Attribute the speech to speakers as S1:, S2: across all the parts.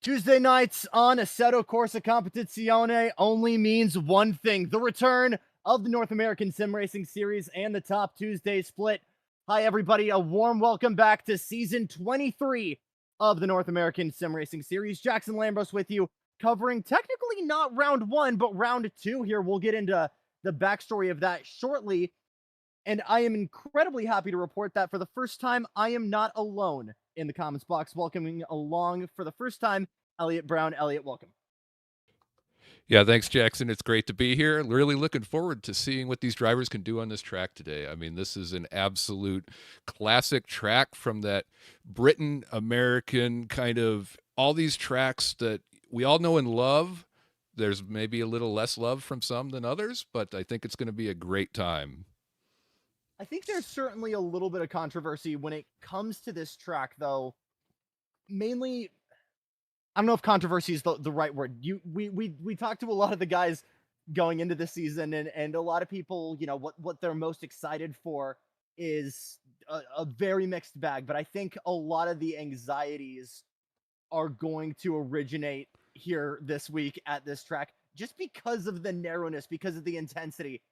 S1: Tuesday nights on Assetto Corsa Competizione only means one thing: the return of the North American Sim Racing Series and the Top Tuesday split. Hi, everybody. A warm welcome back to season 23 of the North American Sim Racing Series. Jackson Lambros with you, covering technically not round one, but round two here. We'll get into the backstory of that shortly. And I am incredibly happy to report that for the first time, I am not alone in the comments box, welcoming along for the first time, Elliot Brown. Elliot, welcome.
S2: Yeah, thanks, Jackson. It's great to be here. Really looking forward to seeing what these drivers can do on this track today. I mean, this is an absolute classic track from that Britain American kind of all these tracks that we all know and love. There's maybe a little less love from some than others, but I think it's going to be a great time.
S1: I think there's certainly a little bit of controversy when it comes to this track, though. Mainly, I don't know if controversy is the right word. We talked to a lot of the guys going into the season, and a lot of people, you know, what they're most excited for is a very mixed bag. But I think a lot of the anxieties are going to originate here this week at this track, just because of the narrowness, because of the intensity.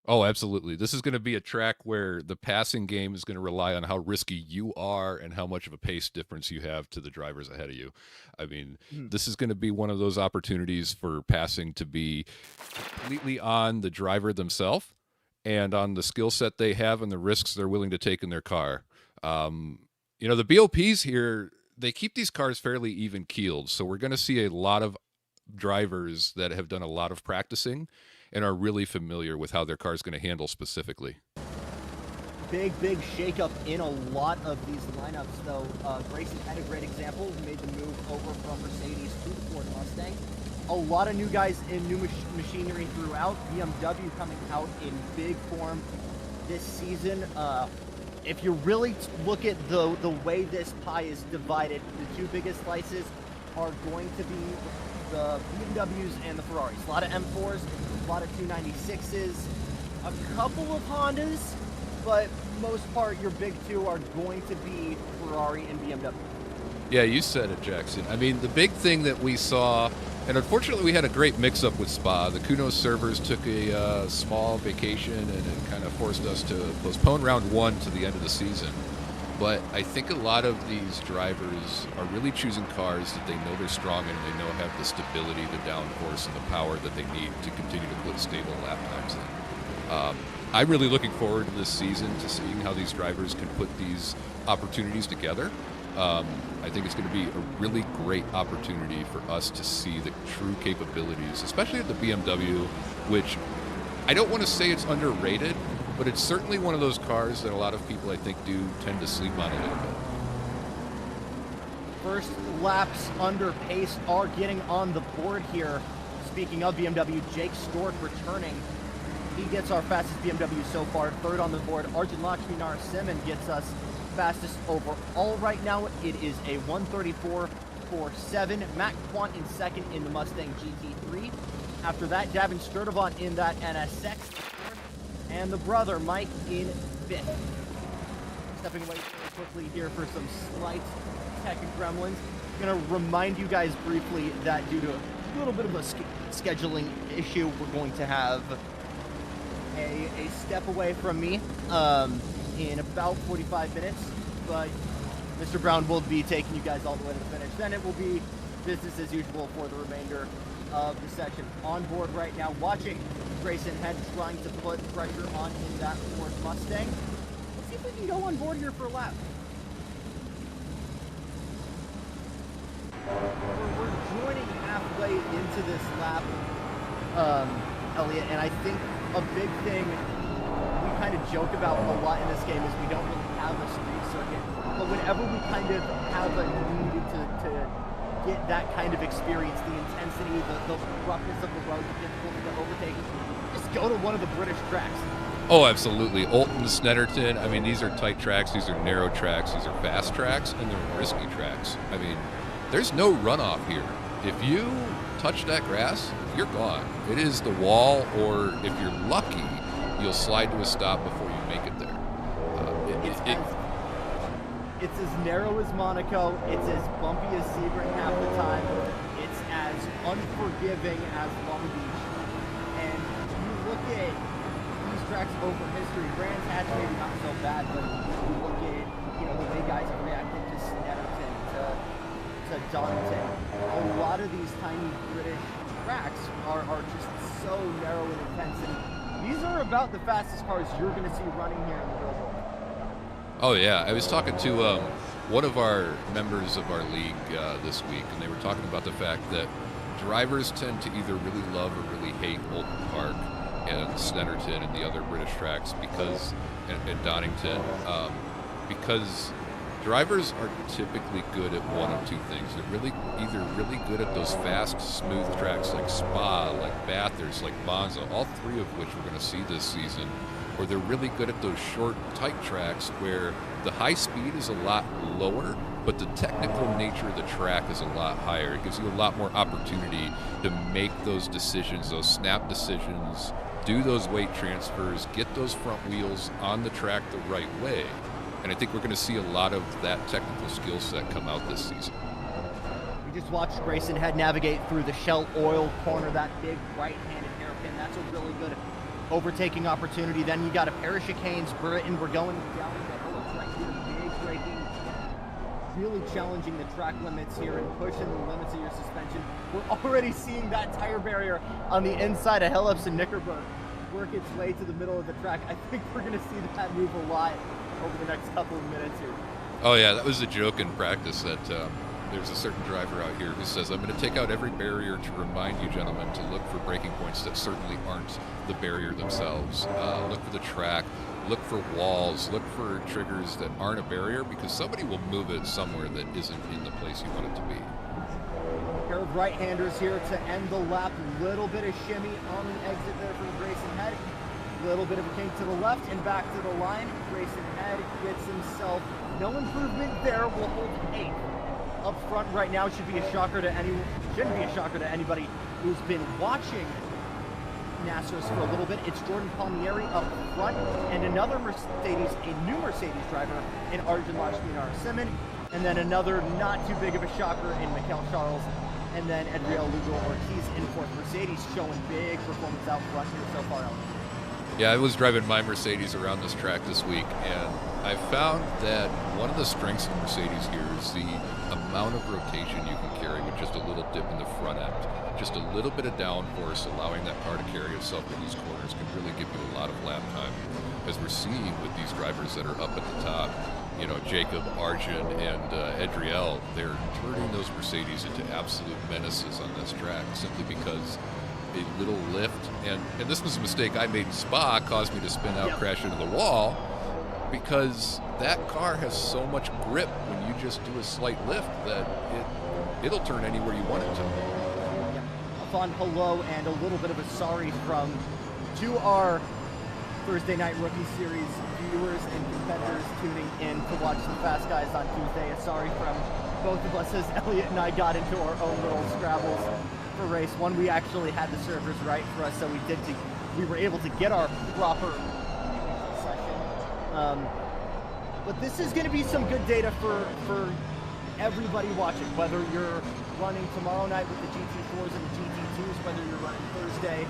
S2: Oh, absolutely. This is going to be a track where the passing game is going to rely on how risky you are and how much of a pace difference you have to the drivers ahead of you. I mean, this is going to be one of those opportunities for passing to be completely on the driver themselves and on the skill set they have and the risks they're willing to take in their car. You know, the BOPs here, they keep these cars fairly even keeled. So we're going to see a lot of drivers that have done a lot of practicing and are really familiar with how their car is going to handle specifically.
S1: Big shakeup in a lot of these lineups, though. Grayson had a great example, made the move over from Mercedes to the Ford Mustang. A lot of new guys in new machinery throughout. BMW coming out in big form this season. If you really look at the way this pie is divided, the two biggest slices are going to be the BMWs and the Ferraris. A lot of M4s, a lot of 296s, a couple of Hondas, but most part your big two are going to be Ferrari and BMW.
S2: Yeah, you said it, Jackson. I mean, the big thing that we saw, and unfortunately we had a great mix-up with Spa. The Kunos servers took a small vacation, and it kind of forced us to postpone round one to the end of the season. But I think a lot of these drivers are really choosing cars that they know they're strong in, and they know have the stability, the downforce, and the power that they need to continue to put stable lap times in. I'm really looking forward to this season to seeing how these drivers can put these opportunities together. I think it's going to be a really great opportunity for us to see the true capabilities, especially at the BMW, which I don't want to say it's underrated, but it's certainly one of those cars that a lot of people, I think, do tend to sleep on a little bit.
S1: First laps under pace are getting on the board here. Speaking of BMW, Jake Stork returning. He gets our fastest BMW so far. Third on the board, Arjun Lakshmi Narasimhan gets us fastest overall right now. It is a 1:34.47. Matt Quant in second in the Mustang GT3. After that, Davin Sturdivant in that NSX. And the brother, Mike, in fifth. Stepping away quickly here for some slight tech gremlins. I'm going to remind you guys briefly that due to a little bit of a scheduling issue, we're going to have a step away from me in about 45 minutes. But Mr. Brown will be taking you guys all the way to the finish. Then it will be business as usual for the remainder of the section. On board right now, watching Grayson Head trying to put pressure on in that Ford Mustang. Let's see if we can go on board here for a lap. We're joining halfway into this lap, Elliot, and I think a big thing we kind of joke about a lot in this game is we don't really have a street circuit, but whenever we kind of have a need to get that kind of experience, the intensity, the roughness of the road, the difficulty of overtaking, just go to one of the British tracks.
S2: Oh, absolutely. Oulton, Snetterton, I mean, these are tight tracks, these are narrow tracks, these are fast tracks, and they're risky tracks. I mean, there's no runoff here. If you touch that grass, you're gone. It is the wall, or if you're lucky, you'll slide to a stop before you make it there.
S1: It's as narrow as Monaco. It's as bumpy as Sebring half the time. It's as unforgiving as Long Beach. And you look at these tracks over history. Brands Hatch maybe not so bad, but you look at the way guys have reacted to Snetterton, to Donington. A lot of these tiny British tracks are just so narrow and intense. And these are about the fastest cars you're going to see running here in the real world.
S2: Oh yeah, I was talking to one of our members of our league this week, and they were talking about the fact that drivers tend to either really love or really hate Oulton Park and Snetterton and the other British tracks because, and Donington, because drivers are typically good at one of two things. They're either really good at those fast, smooth tracks like Spa, like Bathurst, like Monza, all three of which we're going to see this season, or they're really good at those short, tight tracks where the high speed is a lot lower, but the technical nature of the track is a lot higher. It gives you a lot more opportunity to make those decisions, those snap decisions, do those weight transfers, get those front wheels on the track the right way. And I think we're going to see a lot of that technical skill set come out this season.
S1: We just watched Grayson Head navigate through the Shell Oil corner, that big right-handed hairpin. That's a really good overtaking opportunity. Then you got a pair of chicanes. Britain, we're going down the hill. It's right here, big braking, really challenging the track limits here and pushing the limits of your suspension. We're already seeing that tire barrier on the inside of Hellips and Knickerberg work its way to the middle of the track. I think we're going to see that move a lot over the next couple of minutes here.
S2: Oh yeah, that was a joke in practice that there's a certain driver out here who says, I'm going to take out every barrier to remind you gentlemen to look for braking points that certainly aren't the barrier themselves. Look for the track, look for walls, look for triggers that aren't a barrier, because somebody will move it somewhere that isn't in the place you want it to be.
S1: Pair of right-handers here to end the lap. Little bit of shimmy on the exit there from Grayson Head. Little bit of a kink to the left and back to the line. Grayson Head gets himself no improvement there. Will hold 8th. Up front right now shouldn't be a shocker to anybody who's been watching NASRS for a little bit. It's Jordan Palmieri up front and another Mercedes, a new Mercedes driver in Arjun Lakshmi-Narasimhan, and then another not too big of a shocker in Mikel Charles, and then Adriel Lugo Ortiz in 4th. Mercedes showing big performance out front here so far out.
S2: Yeah, I was driving my Mercedes around this track this week, and I found that one of the strengths of Mercedes here is the amount of rotation you can carry with just a little dip in the front end. Just a little bit of downforce, allowing that car to carry itself in these corners can really give you a lot of lap time. As we're seeing with these drivers that are up at the top, Jacob, Arjun, and Adriel, they're turning those Mercedes into absolute menaces on this track simply because a little lift, and this was a mistake I made in Spa, caused me to spin out, crash into the wall, because that car has so much grip when you just do a slight lift that it'll turn anywhere you want it to.
S1: Yeah. A fond hello and a little bit of a sorry to our Thursday Night Rookie Series viewers and competitors tuning in to watch the Fast Guys on Tuesday. A sorry from both of us as Elliot and I got into our own little scrabbles for race one. We actually had the servers right for us, so we were able to get our proper session. But this is going to be some good data for everybody watching, whether you're running tomorrow night with the GT4s and the GT2s, whether you're running Thursday.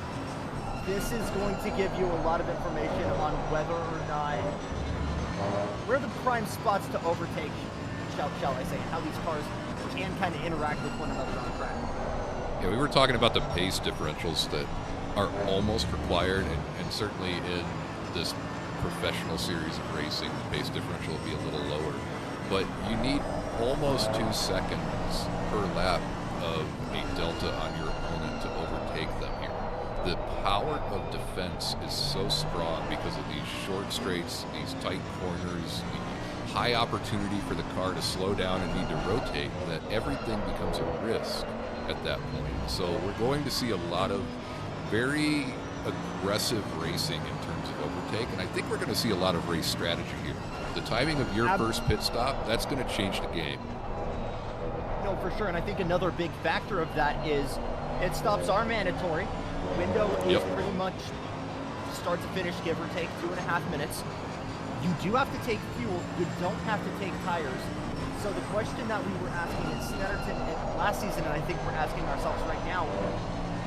S1: This is going to give you a lot of information on whether or not where the prime spots to overtake, shall I say, and how these cars can kind of interact with one another on track.
S2: Yeah, we were talking about the pace differentials that are almost required, and certainly in this professional series of racing, the pace differential will be a little lower. But you need almost 2 seconds per lap of a delta on your opponent to overtake them here. The power of defense is so strong because of these short straights, these tight corners, the high opportunity for the car to slow down and need to rotate, that everything becomes a risk at that point. So we're going to see a lot of very aggressive racing in terms of overtake, and I think we're going to see a lot of race strategy here. The timing of your first pit stop, that's going to change the game.
S1: No, for sure, and I think another big factor of that is pit stops are mandatory. Window is pretty much start to finish, give or take 2.5 minutes. You do have to take fuel. You don't have to take tires. So the question that we were asking at Snetterton last season, and I think we're asking ourselves right now,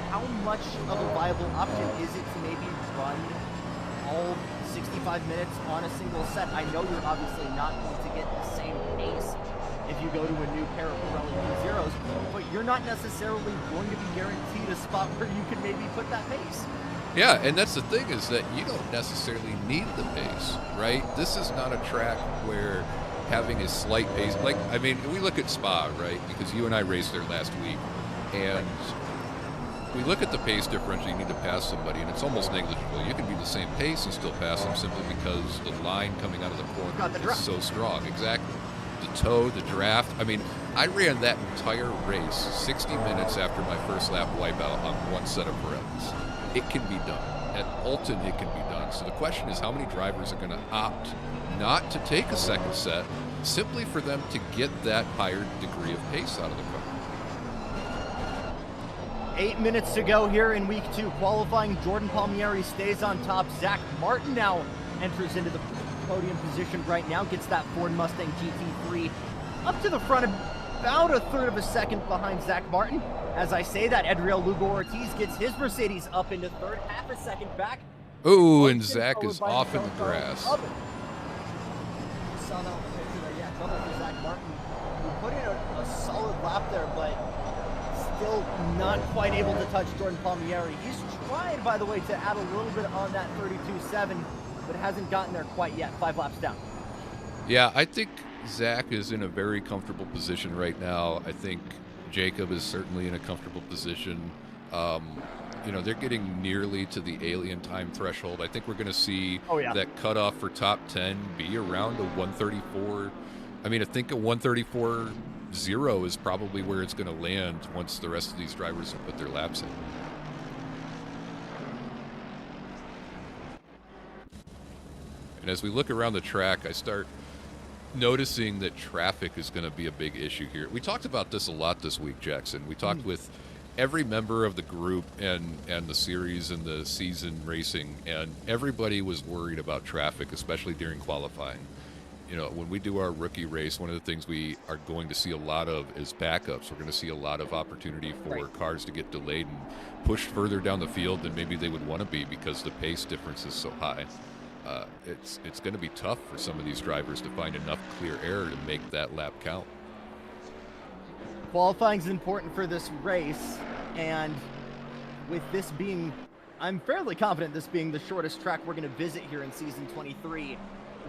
S1: how much of a viable option is it to maybe run all 65 minutes on a single set? I know you're obviously not going to get the same pace if you go to a new pair of Pirelli P0s, but you're not necessarily going to be guaranteed a spot where you can maybe put that pace.
S2: Yeah, and that's the thing, is that you don't necessarily need the pace, right? This is not a track where having a slight pace, like, I mean, we look at Spa, right? Because you and I raced there last week, and we look at the pace differential. You need to pass somebody, and it's almost negligible. You can be the same pace and still pass them simply because the line coming out of the corner is so strong. Exactly. The toe, the draft. I mean, I ran that entire race 60 minutes after my first lap wipeout on one set of Pirellis. It can be done. At Oulton, it can be done. So the question is, how many drivers are going to opt not to take a second set simply for them to get that higher degree of pace out of the car?
S1: 8 minutes to go here in week 2. Qualifying, Jordan Palmieri stays on top. Zach Martin now enters into the podium position right now, gets that Ford Mustang GT3 up to the front, about a third of a second behind Zach Martin. As I say that, Adriel Lugo Ortiz gets his Mercedes up into third, half a second back.
S2: Ooh, and Zach is off in the grass.
S1: Saw that on the picture there. Yeah, trouble for Zach Martin, who put in a solid lap there, but still not quite able to touch Jordan Palmieri. He's tried, by the way, to add a little bit on that 32.7, but hasn't gotten there quite yet. 5 laps down.
S2: Yeah, I think Zach is in a very comfortable position right now. I think Jacob is certainly in a comfortable position. You know, they're getting nearly to the alien time threshold. I think we're going to see that cutoff for top 10 be around a 134. I mean, I think a 134.0 is probably where it's going to land once the rest of these drivers have put their laps in. And as we look around the track, I start noticing that traffic is going to be a big issue here. We talked about this a lot this week, Jackson. We talked with every member of the group and the series and the season racing, and everybody was worried about traffic, especially during qualifying. You know, when we do our rookie race, one of the things we are going to see a lot of is backups. We're going to see a lot of opportunity for cars to get delayed and pushed further down the field than maybe they would want to be because the pace difference is so high. It's going to be tough for some of these drivers to find enough clear air to make that lap count.
S1: Qualifying is important for this race, and with this being, I'm fairly confident this being the shortest track we're going to visit here in season 23,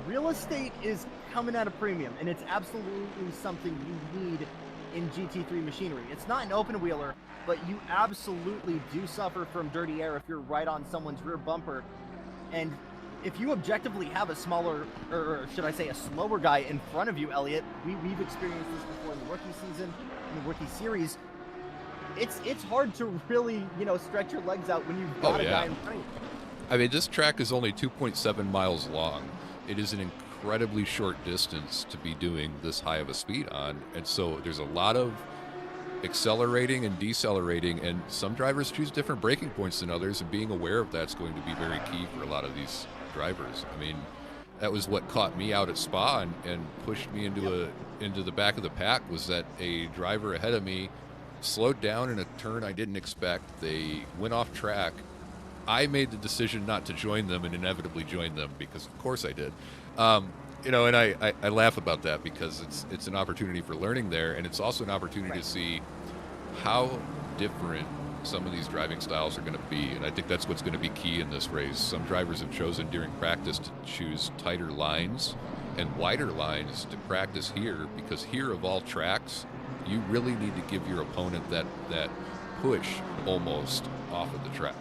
S1: real estate is coming at a premium, and it's absolutely something you need in GT3 machinery. It's not an open wheeler, but you absolutely do suffer from dirty air if you're right on someone's rear bumper. And if you objectively have a smaller, or should I say a slower guy in front of you, Elliot, we've experienced this before in the rookie season, in the rookie series, it's hard to really, you know, stretch your legs out when you've got a guy in front of you.
S2: I mean, this track is only 2.7 miles long. It is an incredibly short distance to be doing this high of a speed on, and so there's a lot of accelerating and decelerating, and some drivers choose different braking points than others, and being aware of that's going to be very key for a lot of these drivers. I mean, that was what caught me out at Spa and pushed me into the back of the pack, was that a driver ahead of me slowed down in a turn I didn't expect. They went off track. I made the decision not to join them and inevitably joined them because of course I did. You know, and I laugh about that because it's an opportunity for learning there, and it's also an opportunity to see how different some of these driving styles are going to be, and I think that's what's going to be key in this race. Some drivers have chosen during practice to choose tighter lines and wider lines to practice here, because here of all tracks, you really need to give your opponent that push almost off of the track.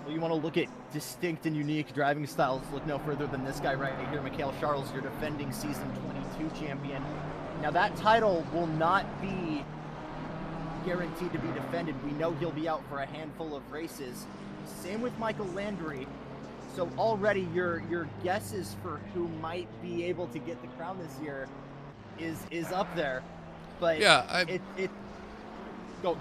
S1: Well, you want to look at distinct and unique driving styles, look no further than this guy right here, Mikhail Charles, your defending season 22 champion. Now that title will not be guaranteed to be defended. We know he'll be out for a handful of races. Same with Michael Landry. So already your guesses for who might be able to get the crown this year is up there. But
S2: yeah,
S1: go.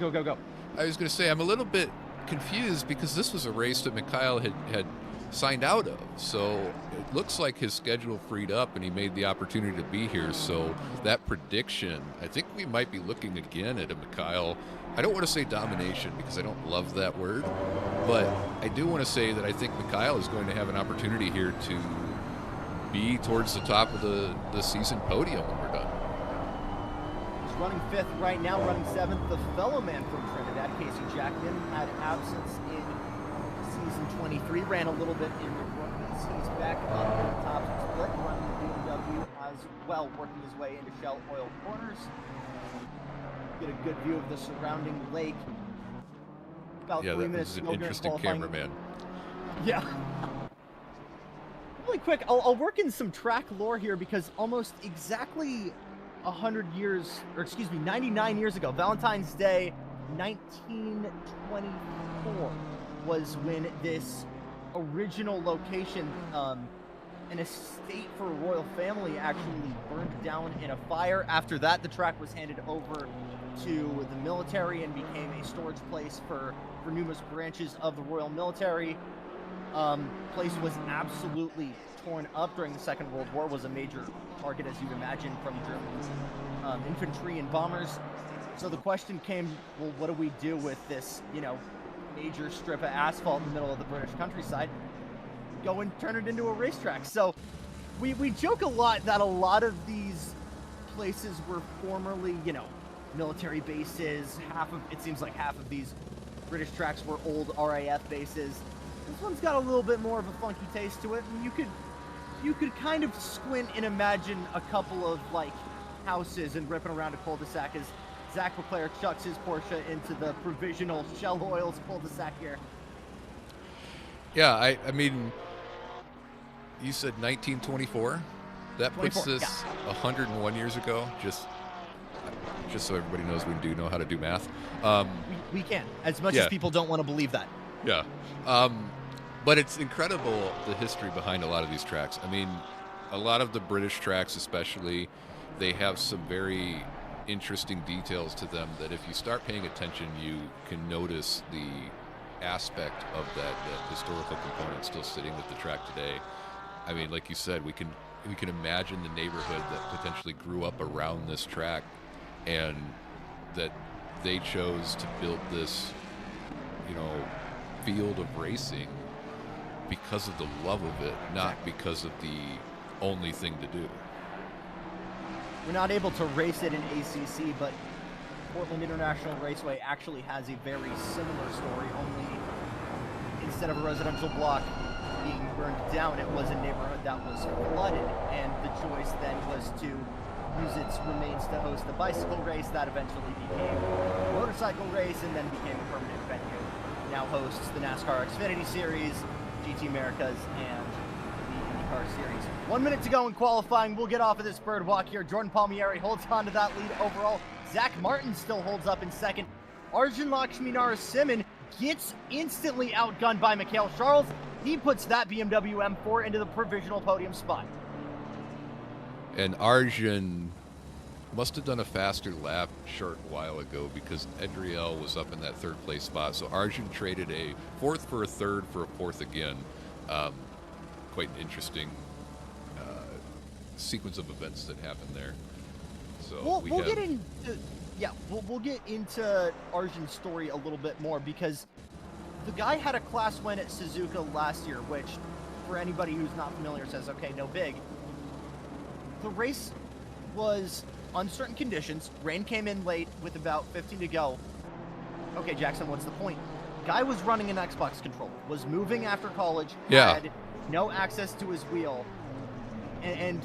S2: I was going to say, I'm a little bit confused because this was a race that Mikhail had signed out of. So it looks like his schedule freed up and he made the opportunity to be here. So that prediction, I think we might be looking again at a Mikhail. I don't want to say domination because I don't love that word, but I do want to say that I think Mikhail is going to have an opportunity here to be towards the top of the season podium when we're done.
S1: He's running 5th right now, running 7th. The fellow man from Trinidad, Casey Jackman, had absence in season 23, ran a little bit in the rookies. He's back up in the top split, running the BMW as well, working his way into Shell Oil Corners. Get a good view of the surrounding lake. About 3 minutes.
S2: That was an interesting cameraman.
S1: Yeah. Really quick, I'll work in some track lore here because almost exactly 100 years, or excuse me, 99 years ago, Valentine's Day 1924 was when this original location, an estate for a royal family, actually burned down in a fire. After that, the track was handed over to the military and became a storage place for numerous branches of the Royal Military. Place was absolutely torn up during the Second World War, was a major target, as you'd imagine, from German infantry and bombers. So the question came, well, what do we do with this, major strip of asphalt in the middle of the British countryside? Go and turn it into a racetrack. So we joke a lot that a lot of these places were formerly, military bases. It seems like half of these British tracks were old RAF bases. This one's got a little bit more of a funky taste to it, and you could kind of squint and imagine a couple of houses and ripping around a cul-de-sac as Zach Leclerc chucks his Porsche into the provisional Shell Oils cul-de-sac here.
S2: Yeah, I mean, you said 1924. That puts this 101 years ago. Just so everybody knows, we do know how to do math.
S1: We can, as much as people don't want to believe that.
S2: Yeah. But it's incredible, the history behind a lot of these tracks. I mean, a lot of the British tracks especially, they have some very interesting details to them that if you start paying attention, you can notice the aspect of that historical component still sitting with the track today. I mean, like you said, we can imagine the neighborhood that potentially grew up around this track, and that they chose to build this, field of racing because of the love of it, not because of the only thing to do.
S1: We're not able to race it in ACC, but Portland International Raceway actually has a very similar story, only instead of a residential block being burned down, it was a neighborhood that was flooded, and the choice then was to use its remains to host a bicycle race that eventually became a motorcycle race and then became a permanent venue. Now hosts the NASCAR Xfinity Series, GT Americas, and the IndyCar Series. 1 minute to go in qualifying. We'll get off of this bird walk here. Jordan Palmieri holds on to that lead overall. Zach Martin still holds up in second. Arjun Lakshminarasimhan gets instantly outgunned by Mikhail Charles. He puts that BMW M4 into the provisional podium spot.
S2: And Arjun must have done a faster lap a short while ago because Edriel was up in that third place spot. So Arjun traded a fourth for a third for a fourth again. Quite an interesting sequence of events that happened there. So we'll get into Arjun's story a little bit more, because the guy had a class win at Suzuka last year, which for anybody who's not familiar says, okay, no big. The race was uncertain conditions. Rain came in late with about 15 to go. Okay, Jackson, what's the point? Guy was running an Xbox controller, was moving after college, had no access to his wheel. And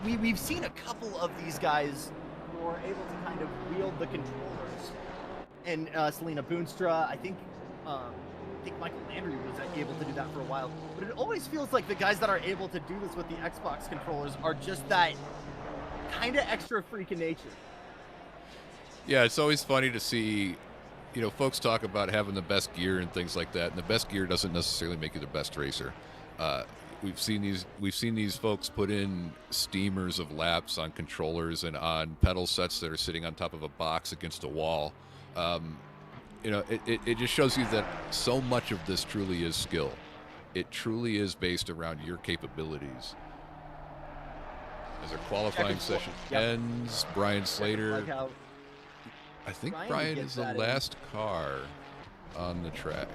S2: we've seen a couple of these guys who are able to kind of wield the controllers. And Selena Boonstra, I think Michael Landry was able to do that for a while. But it always feels like the guys that are able to do this with the Xbox controllers are just that kind of extra freak in nature. Yeah, it's always funny to see, folks talk about having the best gear and things like that, and the best gear doesn't necessarily make you the best racer. We've seen these folks put in steamers of laps on controllers and on pedal sets that are sitting on top of a box against a wall. It just shows you that so much of this truly is skill. it truly is based around your capabilities. As our qualifying session ends, Brian Slater, I think Brian is the last car on the track.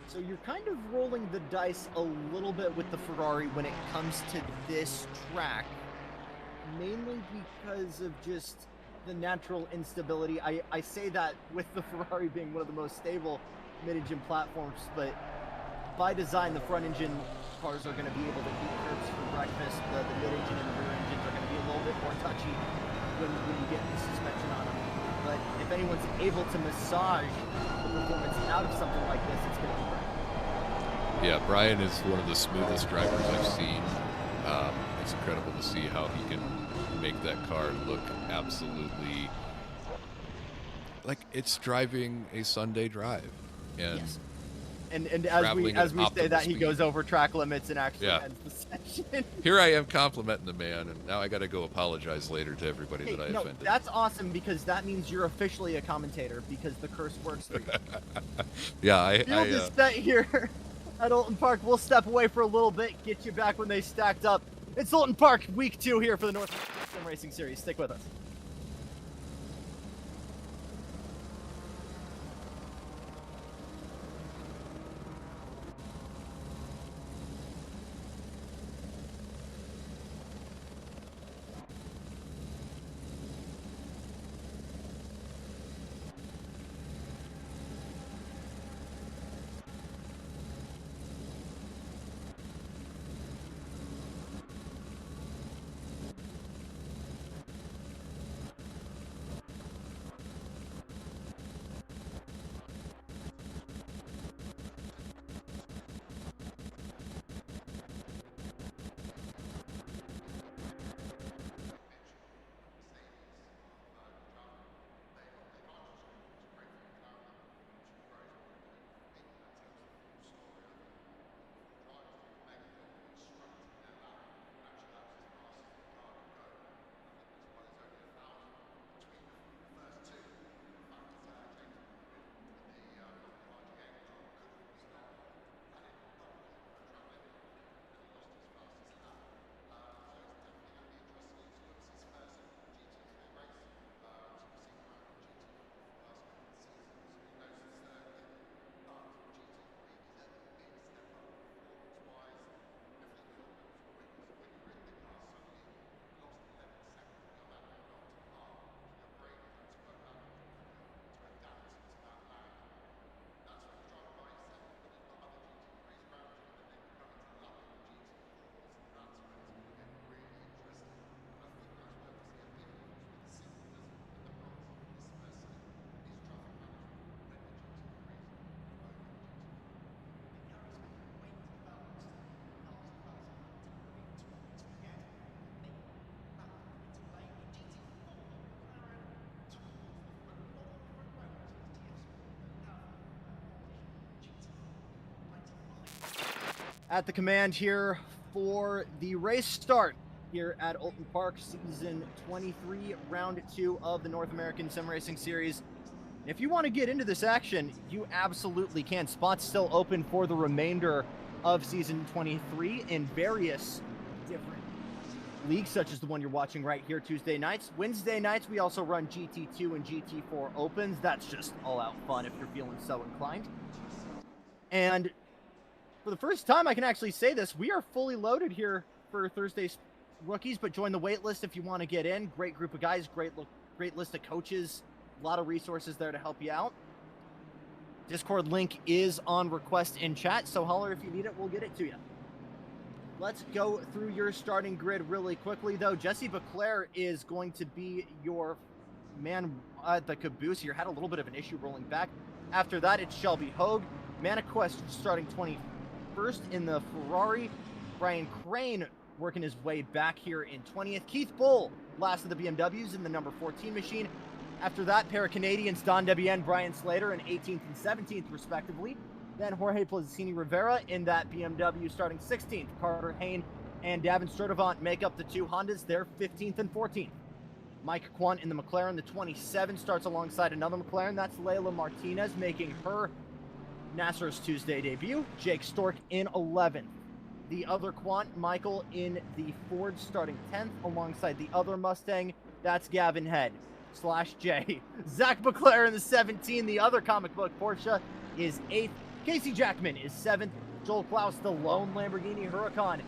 S1: So you're kind of rolling the dice a little bit with the Ferrari when it comes to this track, mainly because of just the natural instability. I say that with the Ferrari being one of the most stable mid-engine platforms, but by design, the front-engine cars are going to be able to eat curbs for breakfast. The mid-engine and the rear engines are going to be a little bit more touchy when you get the suspension on them. But if anyone's able to massage the performance out of something like this, it's going to be great.
S2: Yeah, Brian is one of the smoothest drivers I've seen. It's incredible to see how he can make that car look absolutely like it's driving a Sunday drive. And
S1: yes. And as we say that, he goes over track limits and actually ends the session.
S2: Here I am complimenting the man, and now I got to go apologize later to everybody that I offended.
S1: That's awesome, because that means you're officially a commentator, because the curse works for you.
S2: Yeah,
S1: Field is set here at Oulton Park. We'll step away for a little bit, get you back when they stacked up. It's Oulton Park, week 2 here for the North Sim Racing Series. Stick with us. At the command here for the race start here at Oulton Park, season 23, round 2 of the North American Sim Racing Series. If you want to get into this action, you absolutely can. Spots still open for the remainder of season 23 in various different leagues, such as the one you're watching right here Tuesday nights. Wednesday nights, we also run GT2 and GT4 Opens. That's just all-out fun if you're feeling so inclined. And for the first time, I can actually say this, we are fully loaded here for Thursday's rookies, but join the wait list if you want to get in. Great group of guys, great list of coaches, a lot of resources there to help you out. Discord link is on request in chat, so holler if you need it, we'll get it to you. Let's go through your starting grid really quickly, though. Jesse Beclaire is going to be your man at the caboose here. Had a little bit of an issue rolling back. After that, it's Shelby Hogue. Maniquest starting 21st in the Ferrari. Brian Crane working his way back here in 20th. Keith Bull, last of the BMWs in the number 14 machine. After that, pair of Canadians, Don Debian, Brian Slater in 18th and 17th, respectively. Then Jorge Plazacini Rivera in that BMW starting 16th. Carter Hayne and Davin Sturdivant make up the two Hondas. They're 15th and 14th. Mike Quant in the McLaren, the 27, starts alongside another McLaren. That's Layla Martinez, making her NASRS Tuesday debut, Jake Stork in 11th. The other quant, Michael, in the Ford starting 10th alongside the other Mustang. That's Gavin Head / J. Zach Baclair in the 17, the other comic book Porsche, is 8th. Casey Jackman is 7th. Joel Klaus, the lone Lamborghini Huracan,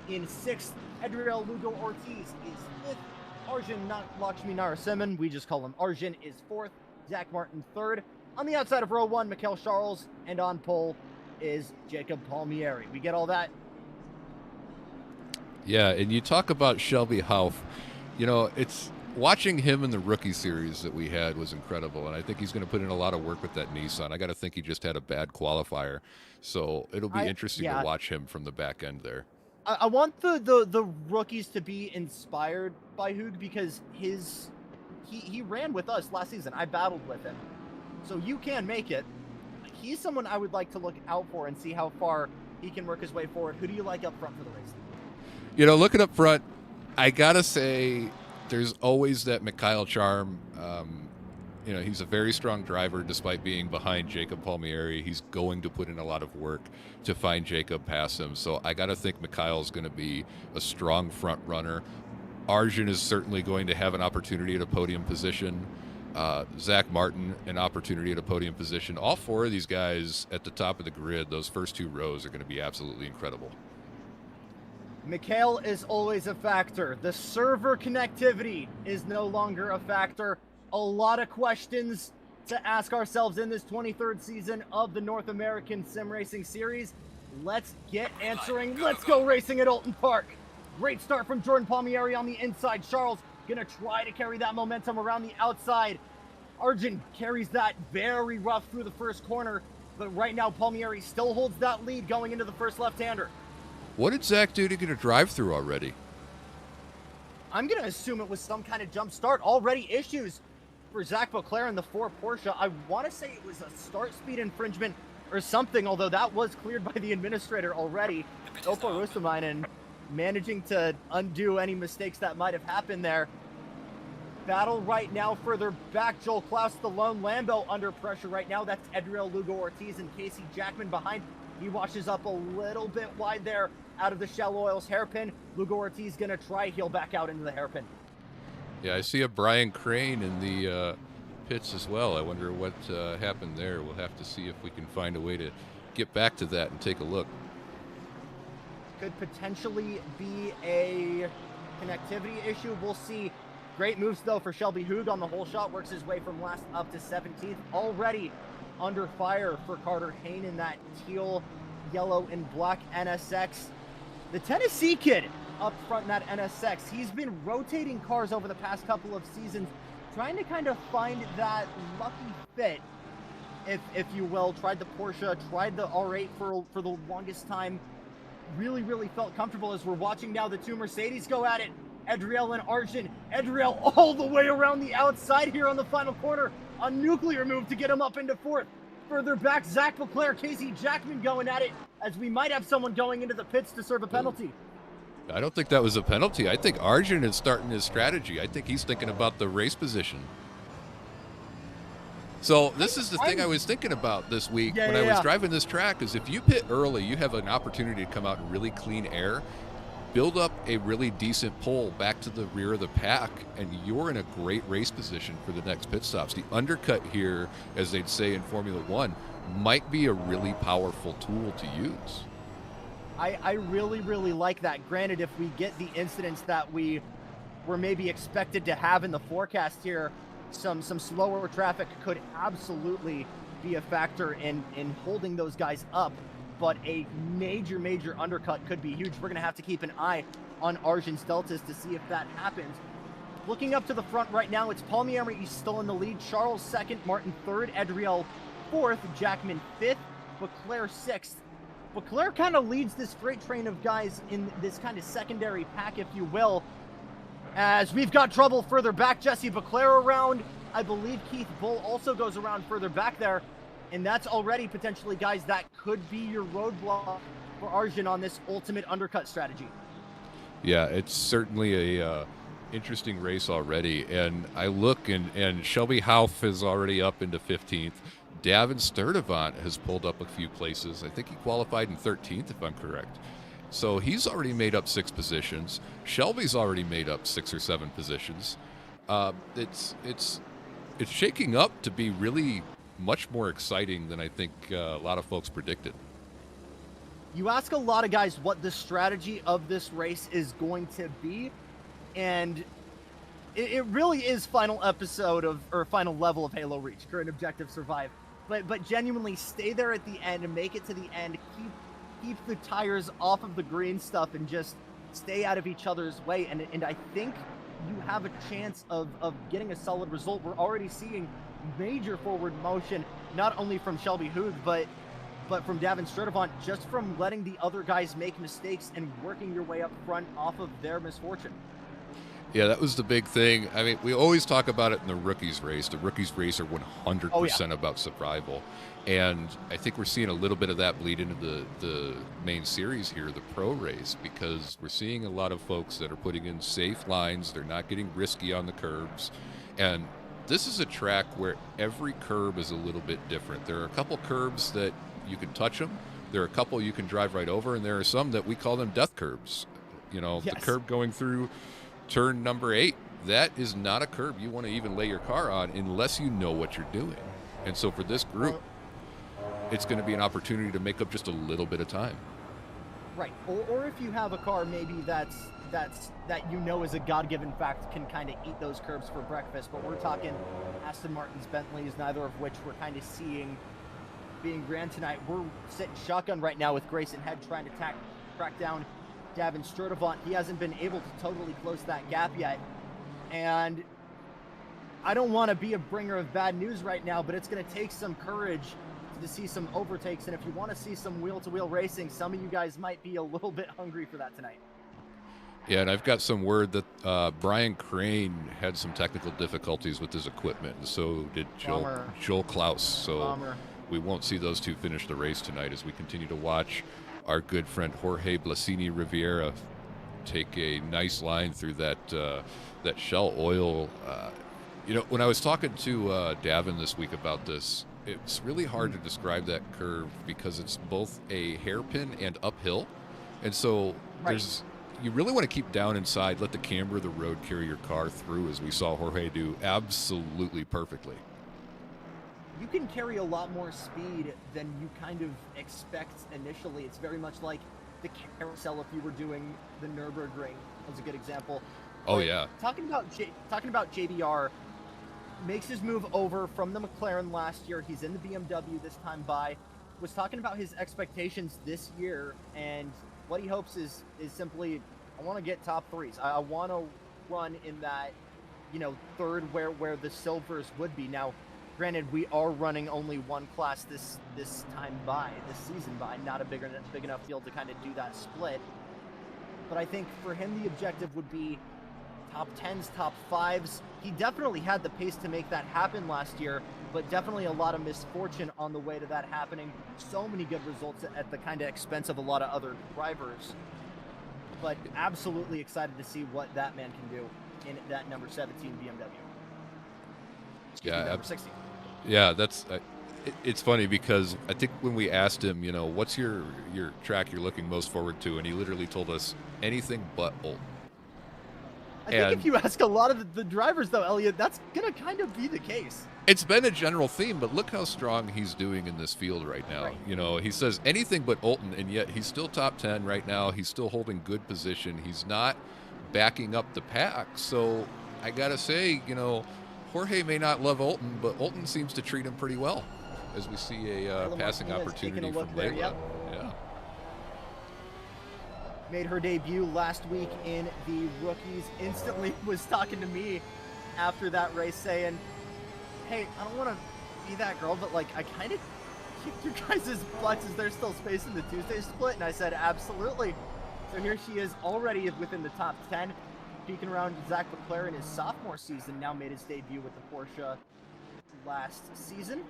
S1: in 6th. Edriel Lugo Ortiz is 5th. Arjun Lakshmi Narasimhan, we just call him Arjun, is 4th. Zach Martin 3rd. On the outside of row 1, Mikhail Charles, and on pole is Jacob Palmieri. We get all that?
S2: Yeah, and you talk about Shelby Hauff. It's watching him in the rookie series that we had was incredible, and I think he's going to put in a lot of work with that Nissan. I got to think he just had a bad qualifier, so it'll be interesting to watch him from the back end there.
S1: I want the rookies to be inspired by Hug because he ran with us last season. I battled with him. So you can make it. He's someone I would like to look out for and see how far he can work his way forward. Who do you like up front for the race?
S2: Looking up front, I got to say there's always that Mikhail Charm. He's a very strong driver despite being behind Jacob Palmieri. He's going to put in a lot of work to find Jacob past him. So I got to think Mikhail's going to be a strong front runner. Arjun is certainly going to have an opportunity at a podium position. Zach Martin, an opportunity at a podium position. All four of these guys at the top of the grid, those first two rows are going to be absolutely incredible.
S1: Mikhail is always a factor. The server connectivity is no longer a factor. A lot of questions to ask ourselves in this 23rd season of the North American Sim Racing Series. Let's get answering. Let's go racing at Oulton Park. Great start from Jordan Palmieri on the inside. Charles gonna try to carry that momentum around the outside. Arjun carries that very rough through the first corner, but right now Palmieri still holds that lead going into the first left-hander.
S2: What did Zach do to get a drive-through already?
S1: I'm gonna assume it was some kind of jump start. Already issues for Zach Baclair in the 4 Porsche. I want to say it was a start speed infringement or something, although that was cleared by the administrator already. Opa Rustamainen managing to undo any mistakes that might have happened there. Battle right now further back. Joel Klaus, the lone Lambo, under pressure right now. That's Edriel Lugo Ortiz and Casey Jackman behind. He washes up a little bit wide there out of the Shell Oils hairpin. Lugo Ortiz going to try heel back out into the hairpin.
S2: Yeah, I see a Brian Crane in the pits as well. I wonder what happened there. We'll have to see if we can find a way to get back to that and take a look.
S1: Could potentially be a connectivity issue. We'll see. Great moves, though, for Shelby Hug on the whole shot. Works his way from last up to 17th. Already under fire for Carter Hayne in that teal, yellow, and black NSX. The Tennessee kid up front in that NSX. He's been rotating cars over the past couple of seasons, trying to kind of find that lucky fit, if you will. Tried the Porsche, tried the R8 for the longest time. Really felt comfortable as we're watching now the two Mercedes go at it. Edriel and Arjun. Edriel all the way around the outside here on the final corner. A nuclear move to get him up into 4th. Further back, Zach Baclair, Casey Jackman going at it, as we might have someone going into the pits to serve a penalty.
S2: I don't think that was a penalty. I think Arjun is starting his strategy. I think he's thinking about the race position. So this is the thing I was thinking about this week when I was driving this track, is if you pit early, you have an opportunity to come out in really clean air, build up a really decent pole back to the rear of the pack, and you're in a great race position for the next pit stops. The undercut here, as they'd say in Formula One, might be a really powerful tool to use.
S1: I really like that. Granted, if we get the incidents that we were maybe expected to have in the forecast here, some slower traffic could absolutely be a factor in holding those guys up. But a major undercut could be huge. We're going to have to keep an eye on Arjun's deltas to see if that happens. Looking up to the front right now, it's Palmieri. He's still in the lead. Charles 2nd, Martin 3rd, Edriel 4th, Jackman 5th, Baclair 6th. Baclair kind of leads this freight train of guys in this kind of secondary pack, if you will. As we've got trouble further back, Jesse Baclair around. I believe Keith Bull also goes around further back there. And that's already potentially, guys, that could be your roadblock for Arjun on this ultimate undercut strategy. Yeah,
S2: it's certainly a interesting race already. And I look, and Shelby Hauff is already up into 15th. Davin Sturdivant has pulled up a few places. I think he qualified in 13th, if I'm correct. So he's already made up 6 positions. Shelby's already made up 6 or 7 positions. It's shaking up to be really much more exciting than I think a lot of folks predicted.
S1: You ask a lot of guys what the strategy of this race is going to be, and it really is final level of Halo Reach, current objective survive. But genuinely stay there at the end and make it to the end. Keep the tires off of the green stuff and just stay out of each other's way. And I think you have a chance of getting a solid result. We're already seeing major forward motion, not only from Shelby Hoog, but from Davin Sturdivant, just from letting the other guys make mistakes and working your way up front off of their misfortune.
S2: Yeah, that was the big thing. I mean, we always talk about it in the rookies race. The rookies race are 100% about survival. And I think we're seeing a little bit of that bleed into the main series here, the pro race, because we're seeing a lot of folks that are putting in safe lines. They're not getting risky on the curbs. And this is a track where every curb is a little bit different. There are a couple curbs that you can touch them. There are a couple you can drive right over. And there are some that we call them death curbs. You know,
S1: yes.
S2: The curb going through turn number 8, that is not a curb you want to even lay your car on unless you know what you're doing. And so for this group, it's going to be an opportunity to make up just a little bit of time.
S1: Right. Or if you have a car maybe that you know is a God-given fact can kind of eat those curbs for breakfast, but we're talking Aston Martins, Bentleys, neither of which we're kind of seeing being ran tonight. We're sitting shotgun right now with Grayson Head trying to track down Davin Sturdivant. He hasn't been able to totally close that gap yet. And I don't want to be a bringer of bad news right now, but it's going to take some courage to see some overtakes. And if you want to see some wheel-to-wheel racing, some of you guys might be a little bit hungry for that tonight.
S2: Yeah, and I've got some word that Brian Crane had some technical difficulties with his equipment, and so did Joel Klaus. So we won't see those two finish the race tonight as we continue to watch our good friend Jorge Blasini Riviera take a nice line through that Shell Oil. You know, when I was talking to Davin this week about this, it's really hard to describe that curve because it's both a hairpin and uphill. And so you really want to keep down inside, let the camber of the road carry your car through, as we saw Jorge do absolutely perfectly.
S1: You can carry a lot more speed than you kind of expect initially. It's very much like the carousel if you were doing the Nürburgring was a good example.
S2: Oh,
S1: but
S2: yeah.
S1: Talking about JBR, makes his move over from the McLaren last year. He's in the BMW this time by. Was talking about his expectations this year, and what he hopes is simply, I want to get top 3s. I want to run in that, third where the silvers would be. Now, granted, we are running only one class this season by, not a big enough field to kind of do that split. But I think for him, the objective would be top 10s, top 5s. He definitely had the pace to make that happen last year, but definitely a lot of misfortune on the way to that happening. So many good results at the kind of expense of a lot of other drivers. But absolutely excited to see what that man can do in that number 17 BMW. Number 16.
S2: Yeah, it's funny because I think when we asked him, what's your track you're looking most forward to, and he literally told us anything but Oulton.
S1: I think if you ask a lot of the drivers, though, Elliot, that's going to kind of be the case.
S2: It's been a general theme, but look how strong he's doing in this field right now. Right. He says anything but Oulton, and yet he's still top 10 right now. He's still holding good position. He's not backing up the pack. So I got to say, Jorge may not love Oulton, but Oulton seems to treat him pretty well as we see a passing opportunity from Layla.
S1: Yep.
S2: Yeah.
S1: Made her debut last week in the rookies. Instantly was talking to me after that race saying, hey, I don't want to be that girl, but I kind of kicked your guys' butts. Is there still space in the Tuesday split? And I said, absolutely. So here she is already within the top 10. Peeking around Zach Leclerc in his sophomore season, now made his debut with the Porsche last season.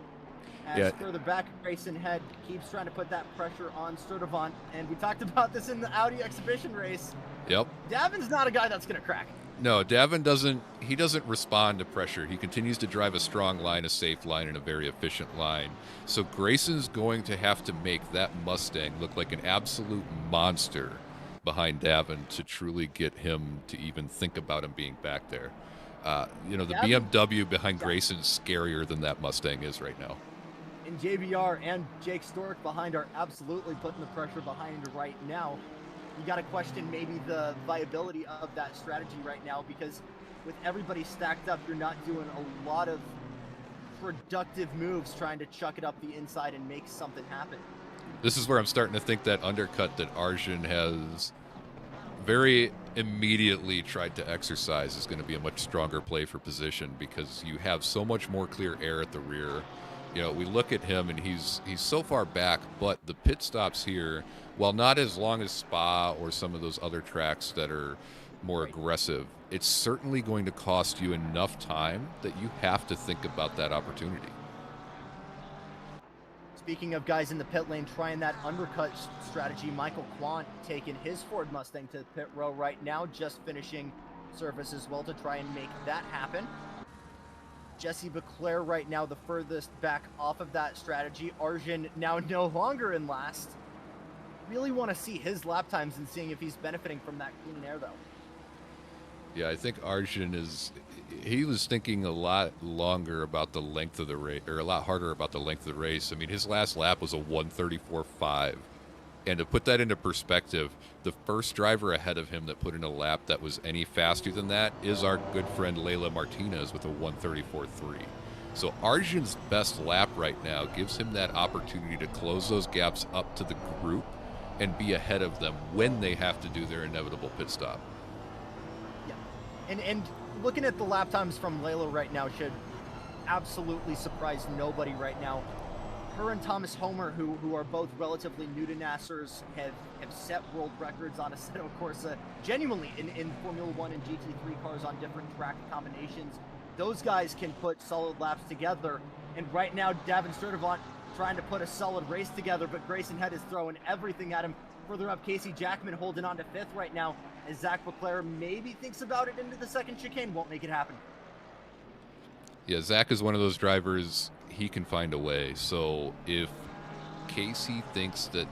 S1: As further back, Grayson Head keeps trying to put that pressure on Sturdivant, and we talked about this in the Audi exhibition race.
S2: Yep.
S1: Davin's not a guy that's going to crack.
S2: No, Davin doesn't. He doesn't respond to pressure. He continues to drive a strong line, a safe line, and a very efficient line. So Grayson's going to have to make that Mustang look like an absolute monster behind Davin to truly get him to even think about him being back there. The BMW behind Grayson's scarier than that Mustang is right now.
S1: And JBR and Jake Stork behind are absolutely putting the pressure behind right now. You got to question maybe the viability of that strategy right now, because with everybody stacked up, you're not doing a lot of productive moves trying to chuck it up the inside and make something happen.
S2: This is where I'm starting to think that undercut that Arjun has very immediately tried to exercise is going to be a much stronger play for position, because you have so much more clear air at the rear. We look at him and he's so far back, but the pit stops here, while not as long as Spa or some of those other tracks that are more aggressive, it's certainly going to cost you enough time that you have to think about that opportunity.
S1: Speaking of guys in the pit lane trying that undercut strategy, Michael Quant taking his Ford Mustang to the pit row right now, just finishing service as well to try and make that happen. Jesse Beclaire right now the furthest back off of that strategy. Arjun now no longer in last. Really want to see his lap times and seeing if he's benefiting from that clean air, though.
S2: Yeah, I think Arjun he was thinking a lot longer about the length of the race, or a lot harder about the length of the race. I mean, his last lap was a 1:34.5. And to put that into perspective, the first driver ahead of him that put in a lap that was any faster than that is our good friend Leila Martinez with a 1:34.3. So Arjun's best lap right now gives him that opportunity to close those gaps up to the group and be ahead of them when they have to do their inevitable pit stop.
S1: Yeah, and looking at the lap times from Leila right now should absolutely surprise nobody right now. Her and Thomas Homer, who are both relatively new to NASRS, have set world records on Assetto Corsa, genuinely in Formula 1 and GT3 cars on different track combinations. Those guys can put solid laps together, and right now Davin Sturdivant trying to put a solid race together, but Grayson Head is throwing everything at him. Further up, Casey Jackman holding on to 5th right now, as Zach Leclerc maybe thinks about it into the second chicane, won't make it happen.
S2: Yeah, Zach is one of those drivers, he can find a way. So if Casey thinks that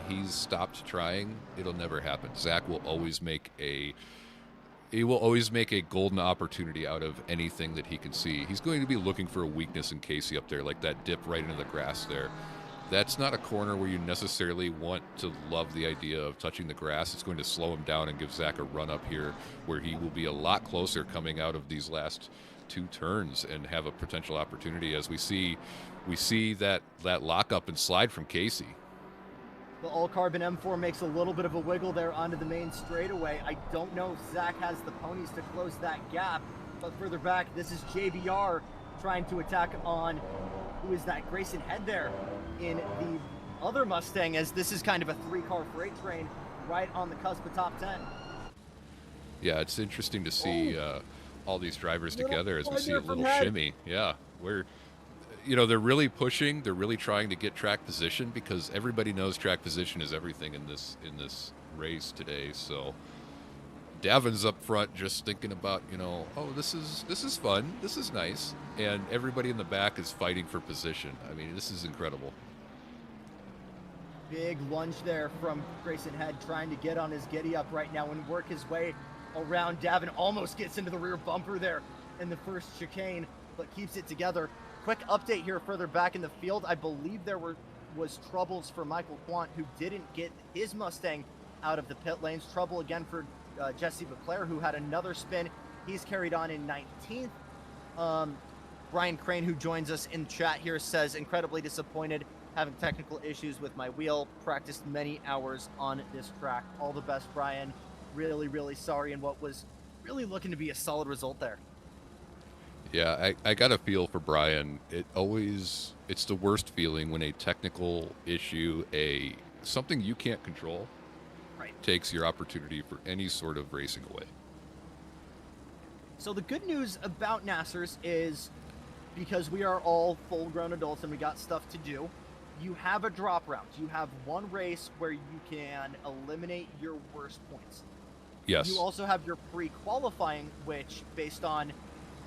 S2: he's stopped trying, it'll never happen. Zach will always make a golden opportunity out of anything that he can see. He's going to be looking for a weakness in Casey up there, like that dip right into the grass there. That's not a corner where you necessarily want to love the idea of touching the grass. It's going to slow him down and give Zach a run up here where he will be a lot closer coming out of these last 2 turns and have a potential opportunity, as we see that lockup and slide from Casey.
S1: The all-carbon M4 makes a little bit of a wiggle there onto the main straightaway. I don't know if Zach has the ponies to close that gap, but further back, this is JBR trying to attack on, who is that, Grayson Head there in the other Mustang, as this is kind of a 3-car freight train right on the cusp of top 10.
S2: Yeah, it's interesting to see all these drivers together as we see a little shimmy. Yeah, they're really pushing. They're really trying to get track position, because everybody knows track position is everything in this race today. So Davin's up front just thinking about, this is fun, this is nice, and everybody in the back is fighting for position. I mean, this is incredible.
S1: Big lunge there from Grayson Head, trying to get on his giddy up right now and work his way around. Davin almost gets into the rear bumper there in the first chicane, but keeps it together. Quick update here further back in the field. I believe there was troubles for Michael Quant, who didn't get his Mustang out of the pit lanes. Trouble again for Jesse Beclaire, who had another spin. He's carried on in 19th. Brian Crane, who joins us in chat here, says, incredibly disappointed, having technical issues with my wheel. Practiced many hours on this track. All the best, Brian. Really, really sorry, and what was really looking to be a solid result there.
S2: Yeah, I got a feel for Brian. It's the worst feeling when a technical issue, something you can't control, takes your opportunity for any sort of racing away.
S1: So the good news about NASRS is, because we are all full-grown adults and we got stuff to do, you have a drop round. You have one race where you can eliminate your worst points.
S2: Yes.
S1: You also have your pre-qualifying, which, based on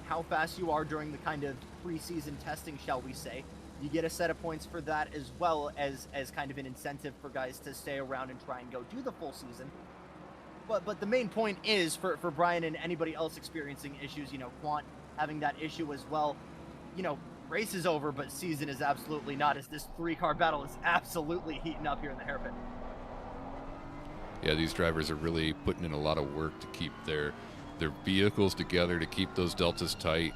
S1: how fast you are during the kind of preseason testing, shall we say, you get a set of points for that, as well as kind of an incentive for guys to stay around and try and go do the full season. But the main point is for Brian and anybody else experiencing issues, Quant having that issue as well, race is over, but season is absolutely not, as this 3-car battle is absolutely heating up here in the hairpin.
S2: Yeah, these drivers are really putting in a lot of work to keep their vehicles together, to keep those deltas tight.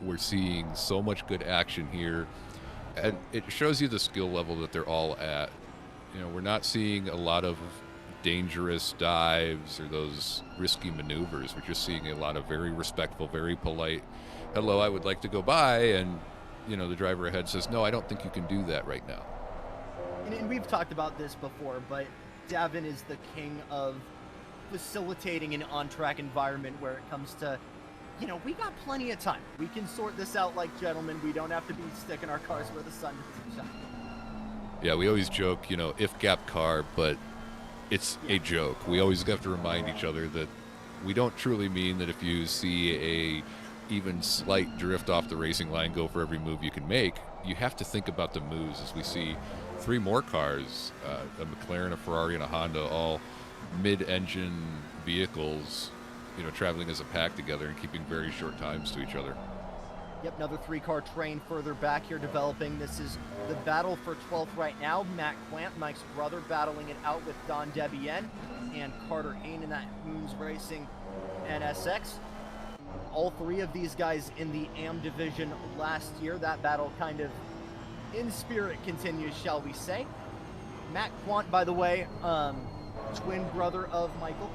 S2: We're seeing so much good action here, and it shows you the skill level that they're all at. We're not seeing a lot of dangerous dives or those risky maneuvers. We're just seeing a lot of very respectful, very polite, hello, I would like to go by, and the driver ahead says, no, I don't think you can do that right now.
S1: And we've talked about this before, but Davin is the king of facilitating an on-track environment where it comes to, we got plenty of time. We can sort this out like gentlemen. We don't have to be sticking our cars where the sun doesn't shine.
S2: Yeah, we always joke, if gap car, but it's a joke. We always have to remind each other that we don't truly mean that if you see a even slight drift off the racing line, go for every move you can make. You have to think about the moves, as we see 3 more cars, a McLaren, a Ferrari, and a Honda, all mid-engine vehicles, traveling as a pack together and keeping very short times to each other.
S1: Yep, another 3-car train further back here developing. This is the battle for 12th right now. Matt Quant, Mike's brother, battling it out with Don Debian and Carter Hain in that Moons Racing NSX. All 3 of these guys in the AM division last year. That battle kind of in spirit continues, shall we say. Matt Quant, by the way, twin brother of Michael.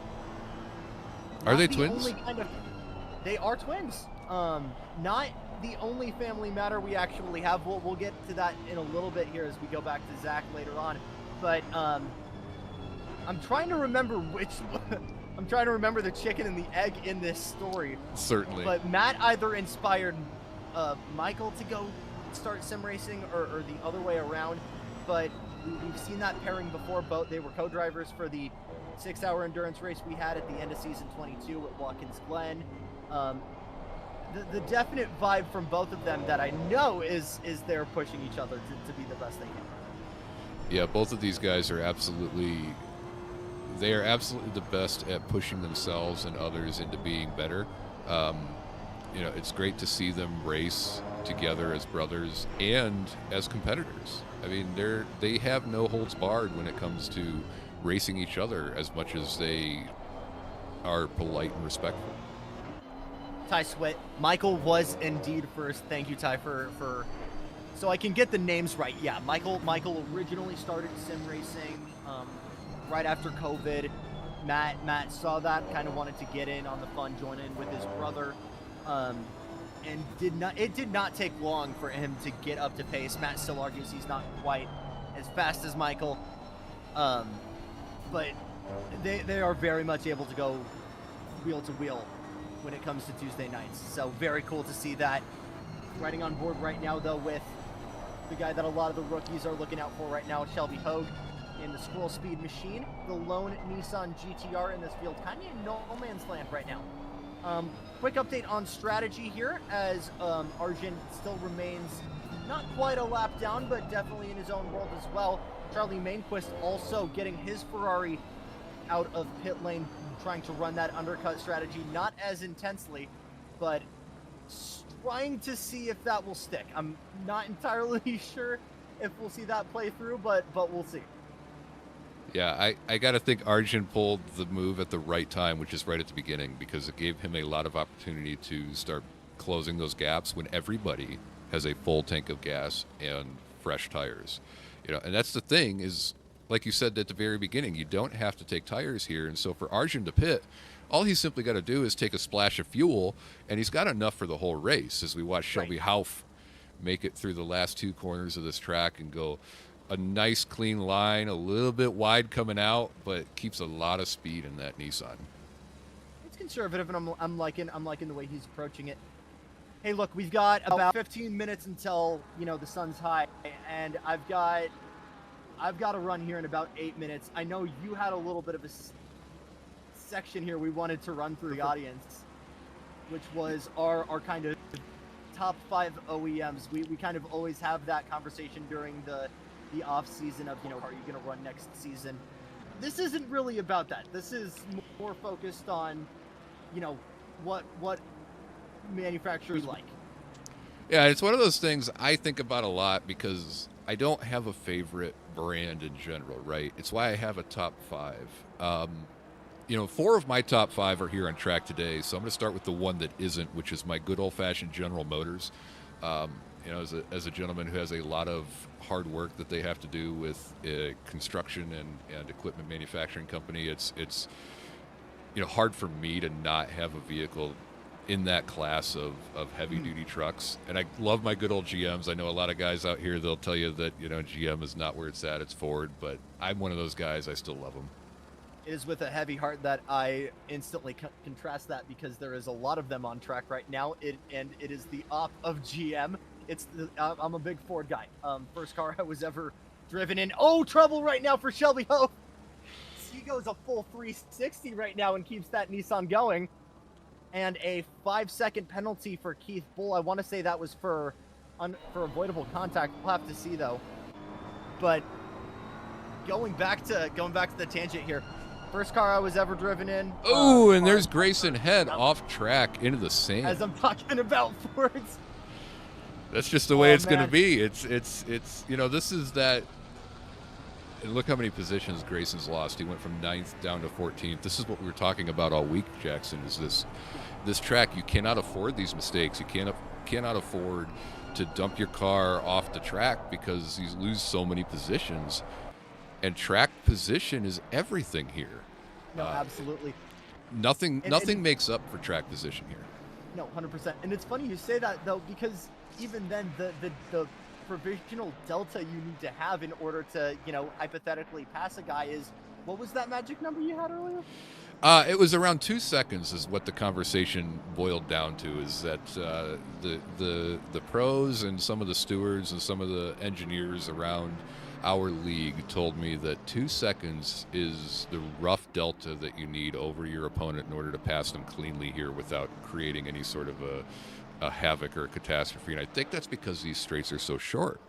S2: Are they twins?
S1: They are twins. Not the only family matter we actually have. We'll get to that in a little bit here as we go back to Zach later on. But I'm trying to remember I'm trying to remember the chicken and the egg in this story.
S2: Certainly.
S1: But Matt either inspired Michael to go start sim racing or the other way around. But we've seen that pairing before. They were co-drivers for the 6-hour endurance race we had at the end of season 22 at Watkins Glen. The definite vibe from both of them that I know is they're pushing each other to be the best they can.
S2: Yeah, both of these guys are absolutely the best at pushing themselves and others into being better. It's great to see them race together as brothers and as competitors. I mean, they have no holds barred when it comes to racing each other as much as they are polite and respectful.
S1: Ty Sweat. Michael was indeed first. Thank you, Ty, for so I can get the names right. Yeah, Michael originally started sim racing right after COVID. Matt saw that, kind of wanted to get in on the fun, join in with his brother, and it did not take long for him to get up to pace. Matt still argues he's not quite as fast as Michael, but they are very much able to go wheel to wheel when it comes to Tuesday nights. So very cool to see that. Riding on board right now, though, with the guy that a lot of the rookies are looking out for right now, Shelby Hogue, in the Squirrel Speed Machine, the lone Nissan GTR in this field, kind of in no man's land right now. Quick update on strategy here, as Arjun still remains not quite a lap down, but definitely in his own world as well. Charlie Mainquist also getting his Ferrari out of pit lane, trying to run that undercut strategy, not as intensely, but trying to see if that will stick. I'm not entirely sure if we'll see that play through, but we'll see.
S2: Yeah, I got to think Arjun pulled the move at the right time, which is right at the beginning, because it gave him a lot of opportunity to start closing those gaps when everybody has a full tank of gas and fresh tires. And that's the thing is, like you said at the very beginning, you don't have to take tires here. And so for Arjun to pit, all he's simply got to do is take a splash of fuel, and he's got enough for the whole race, as we watch Shelby Hauff make it through the last 2 corners of this track and go a nice clean line, a little bit wide coming out, but keeps a lot of speed in that Nissan.
S1: It's conservative, and I'm liking the way he's approaching it. Hey, look, we've got about 15 minutes until the sun's high, and I've got to run here in about 8 minutes. I know you had a little bit of a section here we wanted to run through the audience, which was our kind of top 5 OEMs. We kind of always have that conversation during the off season of, are you going to run next season? This isn't really about that. This is more focused on, what manufacturers like.
S2: Yeah, it's one of those things I think about a lot because I don't have a favorite brand in general, right? It's why I have a top 5. 4 of my top 5 are here on track today, so I'm going to start with the one that isn't, which is my good old-fashioned General Motors. As a gentleman who has a lot of hard work that they have to do with construction and equipment manufacturing company, it's hard for me to not have a vehicle in that class of heavy-duty trucks. And I love my good old GMs. I know a lot of guys out here, they'll tell you that, GM is not where it's at, it's Ford, but I'm one of those guys. I still love them.
S1: It is with a heavy heart that I instantly contrast that, because there is a lot of them on track right now. It is the op of GM. I'm a big Ford guy. First car I was ever driven in. Oh, trouble right now for Shelby Hope. He goes a full 360 right now and keeps that Nissan going. And a 5-second penalty for Keith Bull. I want to say that was for avoidable contact. We'll have to see though. But going back to the tangent here. First car I was ever driven in.
S2: Oh, and there's Grayson Head off track into the sand.
S1: As I'm talking about Fords.
S2: That's just the way it's going to be. It's this is that. And look how many positions Grayson's lost. He went from 9th down to 14th. This is what we were talking about all week, Jackson, is this track. You cannot afford these mistakes. You cannot afford to dump your car off the track because you lose so many positions. And track position is everything here.
S1: No, absolutely.
S2: Nothing makes up for track position here.
S1: No, 100%. And it's funny you say that, though, because even then, the provisional delta you need to have in order to, hypothetically pass a guy is, what was that magic number you had earlier?
S2: It was around 2 seconds is what the conversation boiled down to, is that the pros and some of the stewards and some of the engineers around our league told me that 2 seconds is the rough delta that you need over your opponent in order to pass them cleanly here without creating any sort of a havoc or a catastrophe. And I think that's because these straights are so short.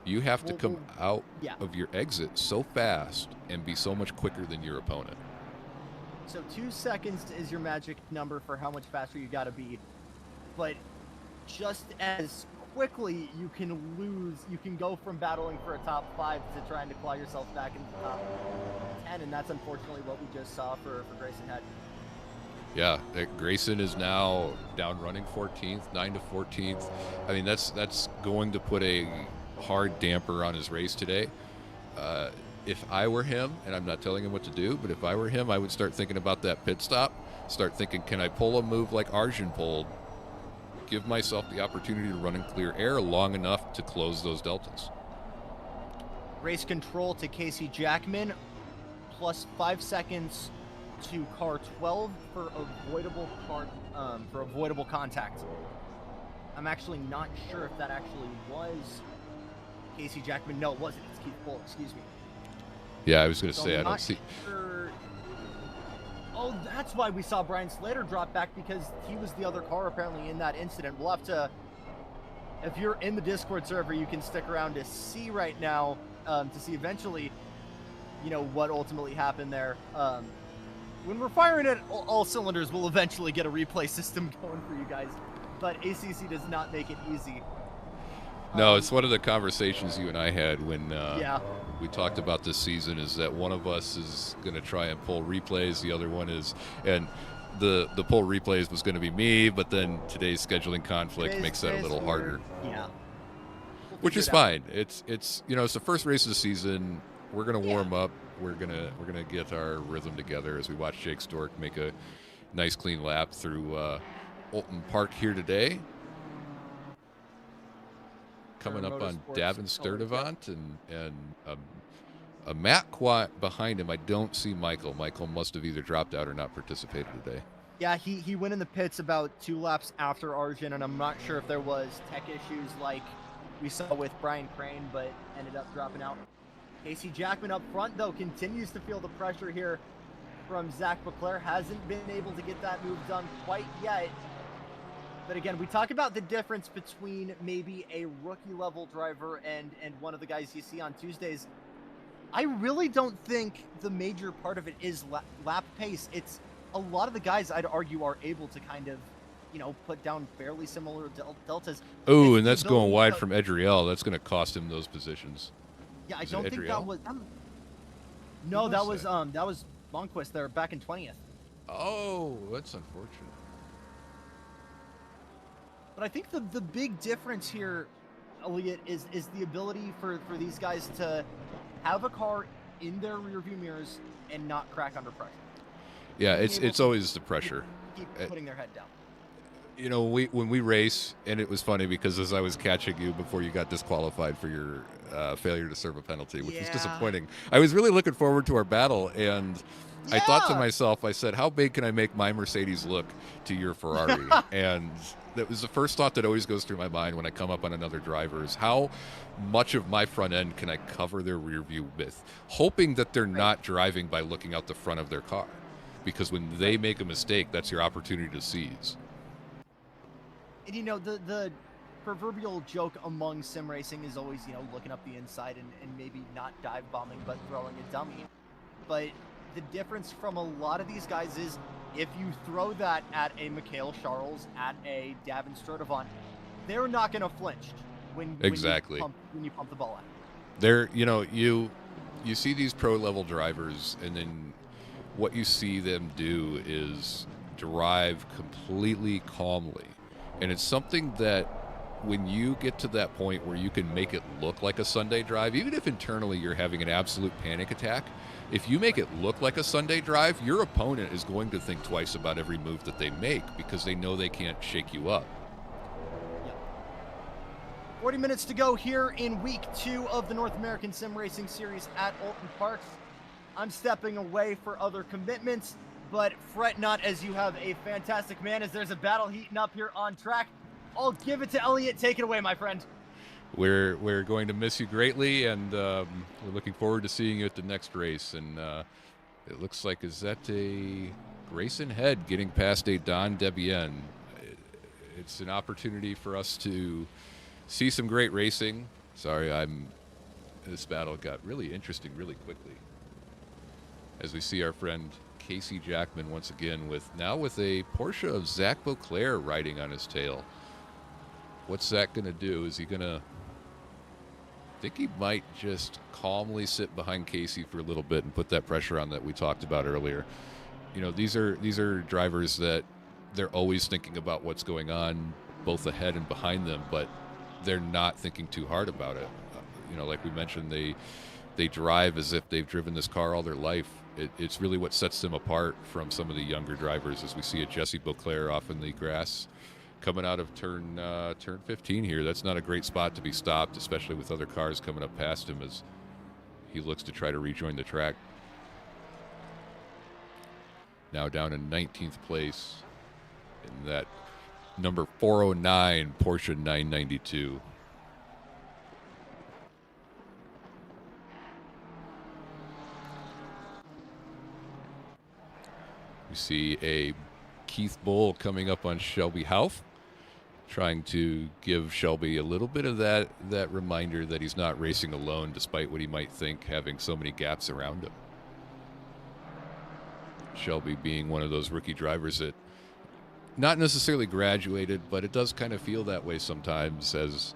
S2: You have to come out of your exit so fast and be so much quicker than your opponent.
S1: So 2 seconds is your magic number for how much faster you got to be. But just as quickly you can go from battling for a top 5 to trying to claw yourself back into the top 10, and that's unfortunately what we just saw for Grayson Head.
S2: Yeah, Grayson is now down running 14th, 9 to 14th. I mean, that's going to put a hard damper on his race today. If I were him, and I'm not telling him what to do, but if I were him, I would start thinking about that pit stop. Start thinking, can I pull a move like Arjun pulled? Give myself the opportunity to run in clear air long enough to close those deltas.
S1: Race control to Casey Jackman, plus 5 seconds to car 12 for avoidable contact. I'm actually not sure if that actually was Casey Jackman. No, it wasn't. It's Keith Bull. Excuse me.
S2: Yeah, I was going to say, I don't see.
S1: Sure. Oh, that's why we saw Brian Slater drop back, because he was the other car apparently in that incident. We'll have to, if you're in the Discord server, you can stick around to see right now, to see eventually, what ultimately happened there. When we're firing at all cylinders, we'll eventually get a replay system going for you guys, but ACC does not make it easy.
S2: No, it's one of the conversations you and I had when we talked about this season, is that one of us is going to try and pull replays, the other one is, and the pull replays was going to be me, but then today's scheduling conflict makes that a little harder.
S1: Yeah.
S2: Which is fine. It's the first race of the season. We're going to warm up. We're gonna get our rhythm together as we watch Jake Stork make a nice clean lap through Oulton Park here today. Coming up on Davin Sturdivant and a Matt Quat behind him. I don't see Michael. Michael must have either dropped out or not participated today.
S1: Yeah, he went in the pits about 2 laps after Arjun, and I'm not sure if there was tech issues like we saw with Brian Crane, but ended up dropping out. Casey Jackman up front, though, continues to feel the pressure here from Zach Leclerc. Hasn't been able to get that move done quite yet. But again, we talk about the difference between maybe a rookie-level driver and one of the guys you see on Tuesdays. I really don't think the major part of it is lap pace. It's a lot of the guys, I'd argue, are able to kind of, put down fairly similar deltas.
S2: Oh, and that's going wide from Edriel. That's going to cost him those positions.
S1: Yeah, I don't think that was... No, that was Longquist there back in 20th.
S2: Oh, that's unfortunate.
S1: But I think the big difference here, Elliot, is the ability for these guys to have a car in their rearview mirrors and not crack under pressure.
S2: Yeah, it's always the pressure.
S1: Keep putting their head down.
S2: When we race, and it was funny because as I was catching you before you got disqualified for your failure to serve a penalty, which was disappointing. I was really looking forward to our battle, and I thought to myself, I said, how big can I make my Mercedes look to your Ferrari? And that was the first thought that always goes through my mind when I come up on another driver is how much of my front end can I cover their rear view with, hoping that they're not driving by looking out the front of their car. Because when they make a mistake, that's your opportunity to seize.
S1: And the proverbial joke among sim racing is always, looking up the inside and maybe not dive bombing, but throwing a dummy. But the difference from a lot of these guys is if you throw that at a Mikhail Charles, at a Davin Sturdivant, they're not going to flinch when you pump the ball out.
S2: They're, you see these pro level drivers, and then what you see them do is drive completely calmly. And it's something that when you get to that point where you can make it look like a Sunday drive, even if internally you're having an absolute panic attack, if you make it look like a Sunday drive, your opponent is going to think twice about every move that they make because they know they can't shake you up.
S1: 40 minutes to go here in week 2 of the North American Sim Racing Series at Oulton Park. I'm stepping away for other commitments, but fret not as you have a fantastic man as there's a battle heating up here on track. I'll give it to Elliot. Take it away, my friend.
S2: We're going to miss you greatly, and we're looking forward to seeing you at the next race. And it looks like, is that a Grayson Head getting past a Don Debian? It's an opportunity for us to see some great racing. Sorry, this battle got really interesting really quickly. As we see our friend Casey Jackman once again with a Porsche of Zach Beauclair riding on his tail. What's Zach going to do? Is he going to... I think he might just calmly sit behind Casey for a little bit and put that pressure on that we talked about earlier. These are drivers that they're always thinking about what's going on both ahead and behind them, but they're not thinking too hard about it. Like we mentioned, they drive as if they've driven this car all their life. It's really what sets them apart from some of the younger drivers, as we see a Jesse Beauclair off in the grass coming out of turn 15 here. That's not a great spot to be stopped, especially with other cars coming up past him as he looks to try to rejoin the track. Now down in 19th place in that number 409 Porsche 992. We see a Keith Bull coming up on Shelby Houff, trying to give Shelby a little bit of that reminder that he's not racing alone, despite what he might think, having so many gaps around him. Shelby being one of those rookie drivers that not necessarily graduated, but it does kind of feel that way sometimes, as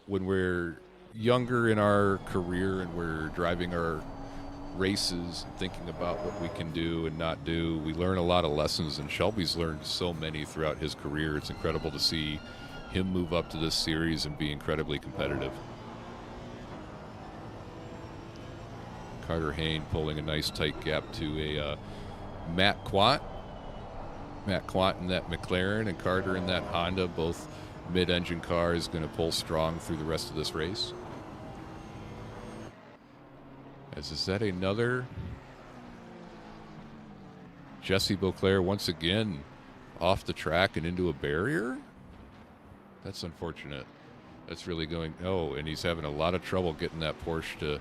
S2: when we're younger in our career and we're driving our races and thinking about what we can do and not do, we learn a lot of lessons, and Shelby's learned so many throughout his career. It's incredible to see him move up to this series and be incredibly competitive. Carter Hayne pulling a nice tight gap to a Matt Quant. Matt Quant in that McLaren and Carter in that Honda, both mid-engine cars, going to pull strong through the rest of this race. Is that another Jesse Beauclair once again off the track and into a barrier? That's unfortunate. That's really going... Oh, and he's having a lot of trouble getting that Porsche to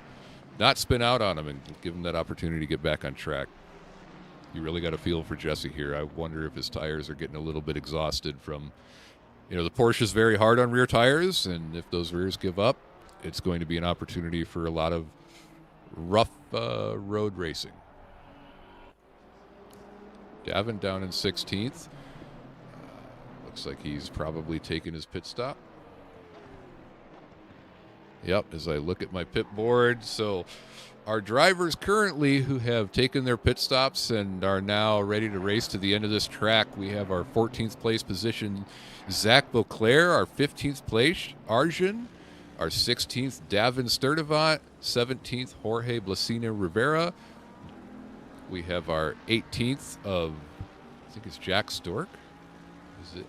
S2: not spin out on him and give him that opportunity to get back on track. You really got to feel for Jesse here. I wonder if his tires are getting a little bit exhausted from, the Porsche's very hard on rear tires, and if those rears give up, it's going to be an opportunity for a lot of rough road racing. Davin down in 16th. Looks like he's probably taken his pit stop. Yep, as I look at my pit board. So our drivers currently who have taken their pit stops and are now ready to race to the end of this track, we have our 14th place position, Zach Beauclair, our 15th place, Arjun, our 16th, Davin Sturdivant, 17th, Jorge Blasina Rivera. We have our 18th of, I think it's Jack Stork. Is it?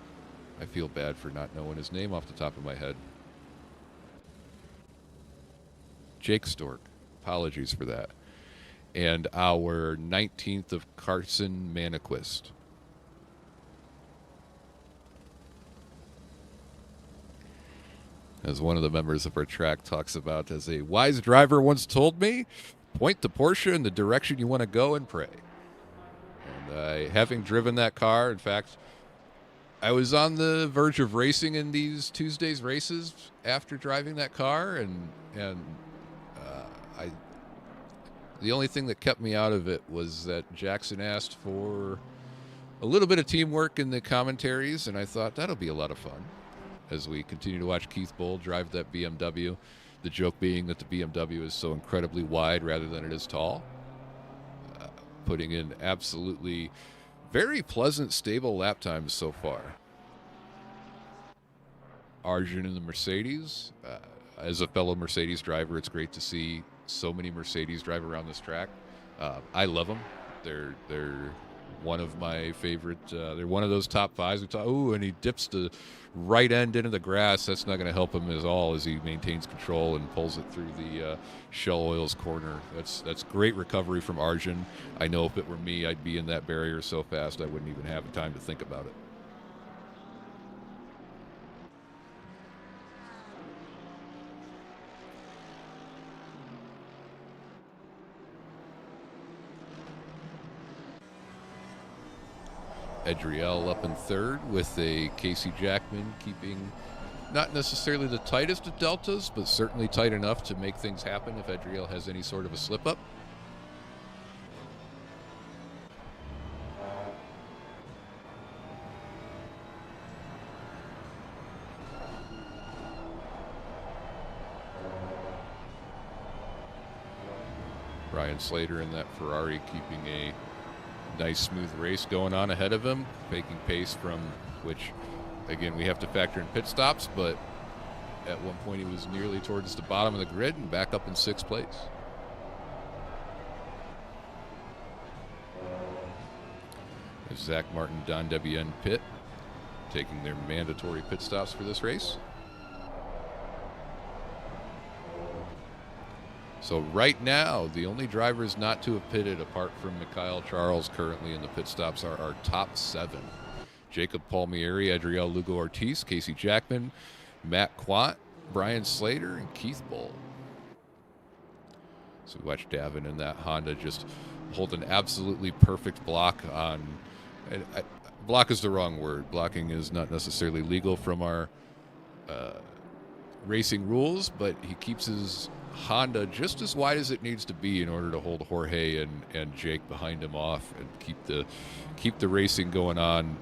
S2: I feel bad for not knowing his name off the top of my head. Jake Stork. Apologies for that. And our 19th of Carson Maniquist. As one of the members of our track talks about, as a wise driver once told me, point the Porsche in the direction you want to go and pray. And having driven that car, in fact, I was on the verge of racing in these Tuesday's races after driving that car, and the only thing that kept me out of it was that Jackson asked for a little bit of teamwork in the commentaries, and I thought that'll be a lot of fun as we continue to watch Keith Bull drive that BMW. The joke being that the BMW is so incredibly wide rather than it is tall. Putting in absolutely very pleasant, stable lap times so far. Arjun in the Mercedes. As a fellow Mercedes driver, it's great to see so many Mercedes drive around this track. I love them. They're one of my favorite. They're one of those top fives. And he dips the right end into the grass. That's not going to help him at all as he maintains control and pulls it through the Shell Oil's corner. That's great recovery from Arjun. I know if it were me, I'd be in that barrier so fast I wouldn't even have time to think about it. Edriel up in third with a Casey Jackman keeping not necessarily the tightest of deltas, but certainly tight enough to make things happen if Edriel has any sort of a slip-up. Ryan Slater in that Ferrari keeping a nice smooth race going on ahead of him, making pace from which, again, we have to factor in pit stops, but at one point he was nearly towards the bottom of the grid and back up in 6th place. There's Zach Martin, Don WN pit, taking their mandatory pit stops for this race. So right now, the only drivers not to have pitted, apart from Mikhail Charles currently in the pit stops, are our top 7. Jacob Palmieri, Adriel Lugo-Ortiz, Casey Jackman, Matt Quant, Brian Slater, and Keith Bull. So we watch Davin in that Honda just hold an absolutely perfect block on... block is the wrong word. Blocking is not necessarily legal from our racing rules, but he keeps his Honda just as wide as it needs to be in order to hold Jorge and Jake behind him off and keep the racing going on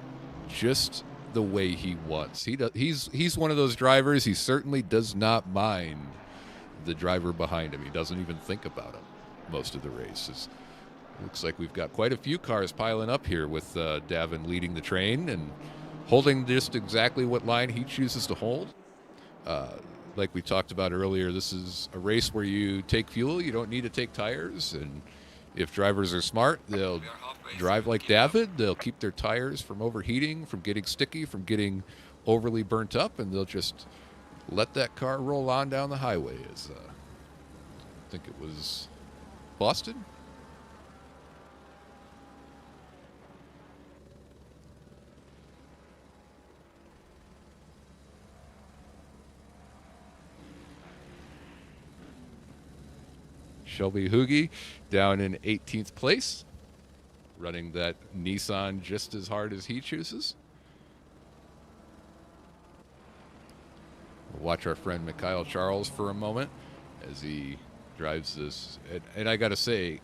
S2: just the way he wants. He's one of those drivers. He certainly does not mind the driver behind him. He doesn't even think about him most of the races. Looks like we've got quite a few cars piling up here with Davin leading the train and holding just exactly what line he chooses to hold. Like we talked about earlier, this is a race where you take fuel, you don't need to take tires, and if drivers are smart, they'll drive like David. They'll keep their tires from overheating, from getting sticky, from getting overly burnt up, and they'll just let that car roll on down the highway. As I think it was Boston. Shelby Hoogie down in 18th place. running that Nissan just as hard as he chooses. We'll watch our friend Mikhail Charles for a moment as he drives this. And I got to say,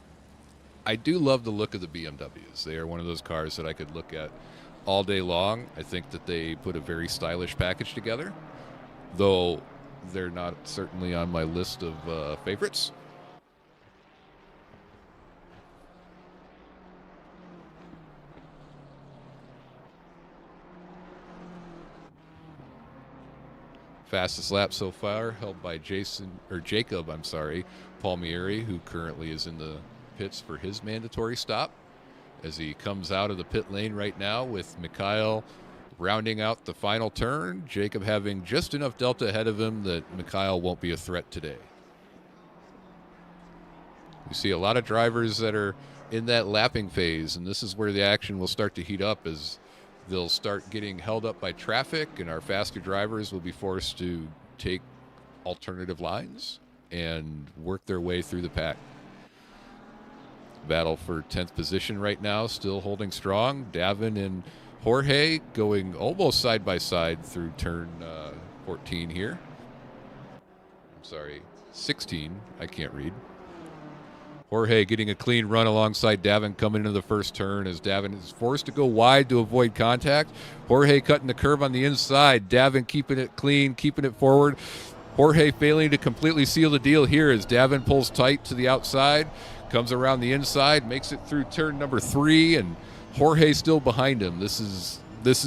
S2: I do love the look of the BMWs. They are one of those cars that I could look at all day long. I think that they put a very stylish package together, though they're not certainly on my list of favorites. Fastest lap so far held by Jacob Palmieri, who currently is in the pits for his mandatory stop, as he comes out of the pit lane right now with Mikhail rounding out the final turn. Jacob having just enough delta ahead of him that Mikhail won't be a threat today. We see a lot of drivers that are in that lapping phase, and this is where the action will start to heat up as they'll start getting held up by traffic, and our faster drivers will be forced to take alternative lines and work their way through the pack. Battle for 10th position right now, still holding strong. Davin and Jorge going almost side by side through turn 14 here. I'm sorry, 16. I can't read. Jorge getting a clean run alongside Davin coming into the first turn as Davin is forced to go wide to avoid contact. Jorge cutting the curve on the inside. Davin keeping it clean, keeping it forward. Jorge failing to completely seal the deal here as Davin pulls tight to the outside, comes around the inside, makes it through turn number 3, and Jorge still behind him. This is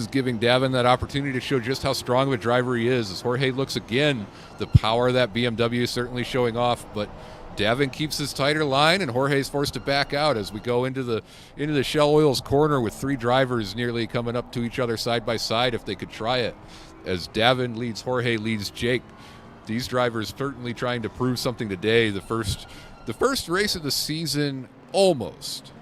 S2: giving Davin that opportunity to show just how strong of a driver he is. As Jorge looks again, the power of that BMW is certainly showing off, but Davin keeps his tighter line, and Jorge's forced to back out as we go into the Shell Oil's corner with 3 drivers nearly coming up to each other side by side if they could try it. As Davin leads Jorge, leads Jake. These drivers certainly trying to prove something today. The first race of the season, almost.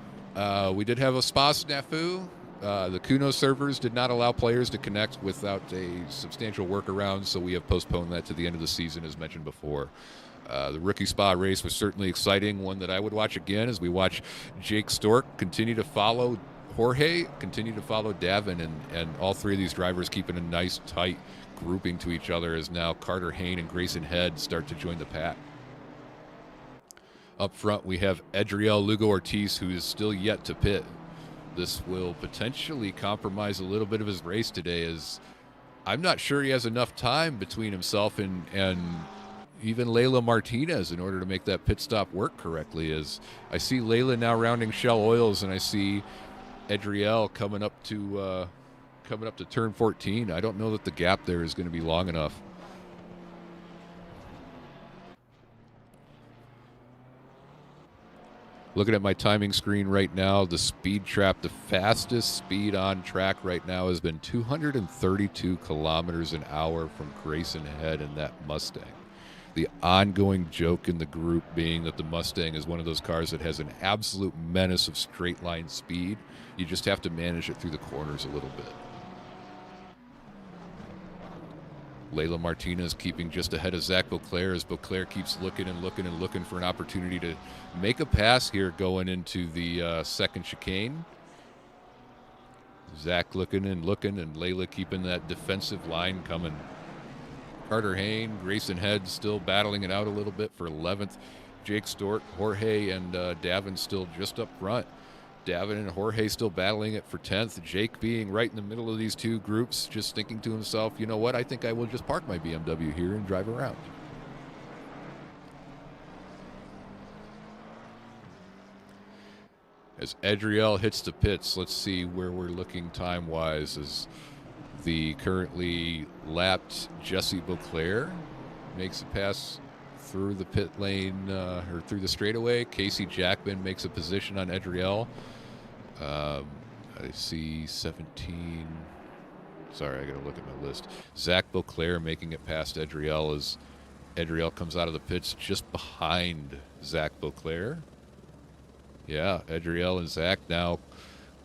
S2: We did have a spa snafu. The Kuno servers did not allow players to connect without a substantial workaround, so we have postponed that to the end of the season, as mentioned before. The rookie spa race was certainly exciting, one that I would watch again as we watch Jake Stork continue to follow Jorge, continue to follow Davin, and all 3 of these drivers keeping a nice, tight grouping to each other as now Carter Hayne and Grayson Head start to join the pack. Up front, we have Adriel Lugo-Ortiz, who is still yet to pit. This will potentially compromise a little bit of his race today, as I'm not sure he has enough time between himself and even Layla Martinez in order to make that pit stop work correctly. As I see Layla now rounding Shell Oils, and I see Adriel coming up to turn 14. I don't know that the gap there is going to be long enough. Looking at my timing screen right now, the speed trap, the fastest speed on track right now has been 232 kilometers an hour from Grayson Head in that Mustang. The ongoing joke in the group being that the Mustang is one of those cars that has an absolute menace of straight line speed. You just have to manage it through the corners a little bit. Layla Martinez keeping just ahead of Zach Beauclair as Beauclair keeps looking and looking and looking for an opportunity to make a pass here going into the second chicane. Zach looking and Layla keeping that defensive line coming. Carter Hayne, Grayson Head still battling it out a little bit for 11th. Jake Stork, Jorge, and Davin still just up front. Davin and Jorge still battling it for 10th. Jake being right in the middle of these 2 groups, just thinking to himself, you know what, I think I will just park my BMW here and drive around. As Adriel hits the pits, let's see where we're looking time-wise as the currently lapped Jesse Beauclair makes a pass through the pit lane or through the straightaway. Casey Jackman makes a position on Adriel. I see 17. Sorry, I got to look at my list. Zach Beauclair making it past Adriel as Adriel comes out of the pits just behind Zach Beauclair. Yeah, Adriel and Zach now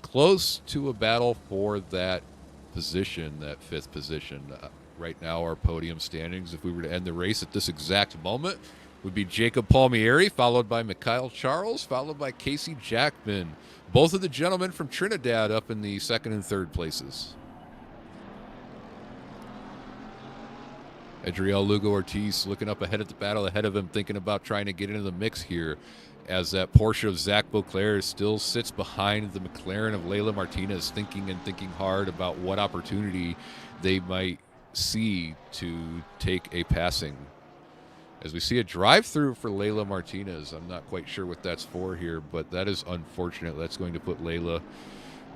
S2: close to a battle for that position, that 5th position. Right now, our podium standings, if we were to end the race at this exact moment, would be Jacob Palmieri, followed by Mikhail Charles, followed by Casey Jackman. Both of the gentlemen from Trinidad up in the second and third places. Adriel Lugo Ortiz looking up ahead at the battle ahead of him, thinking about trying to get into the mix here, as that Porsche of Zach Beauclair still sits behind the McLaren of Layla Martinez, thinking hard about what opportunity they might see to take a passing. As we see a drive-through for Layla Martinez. I'm not quite sure what that's for here, but that is unfortunate. That's going to put Layla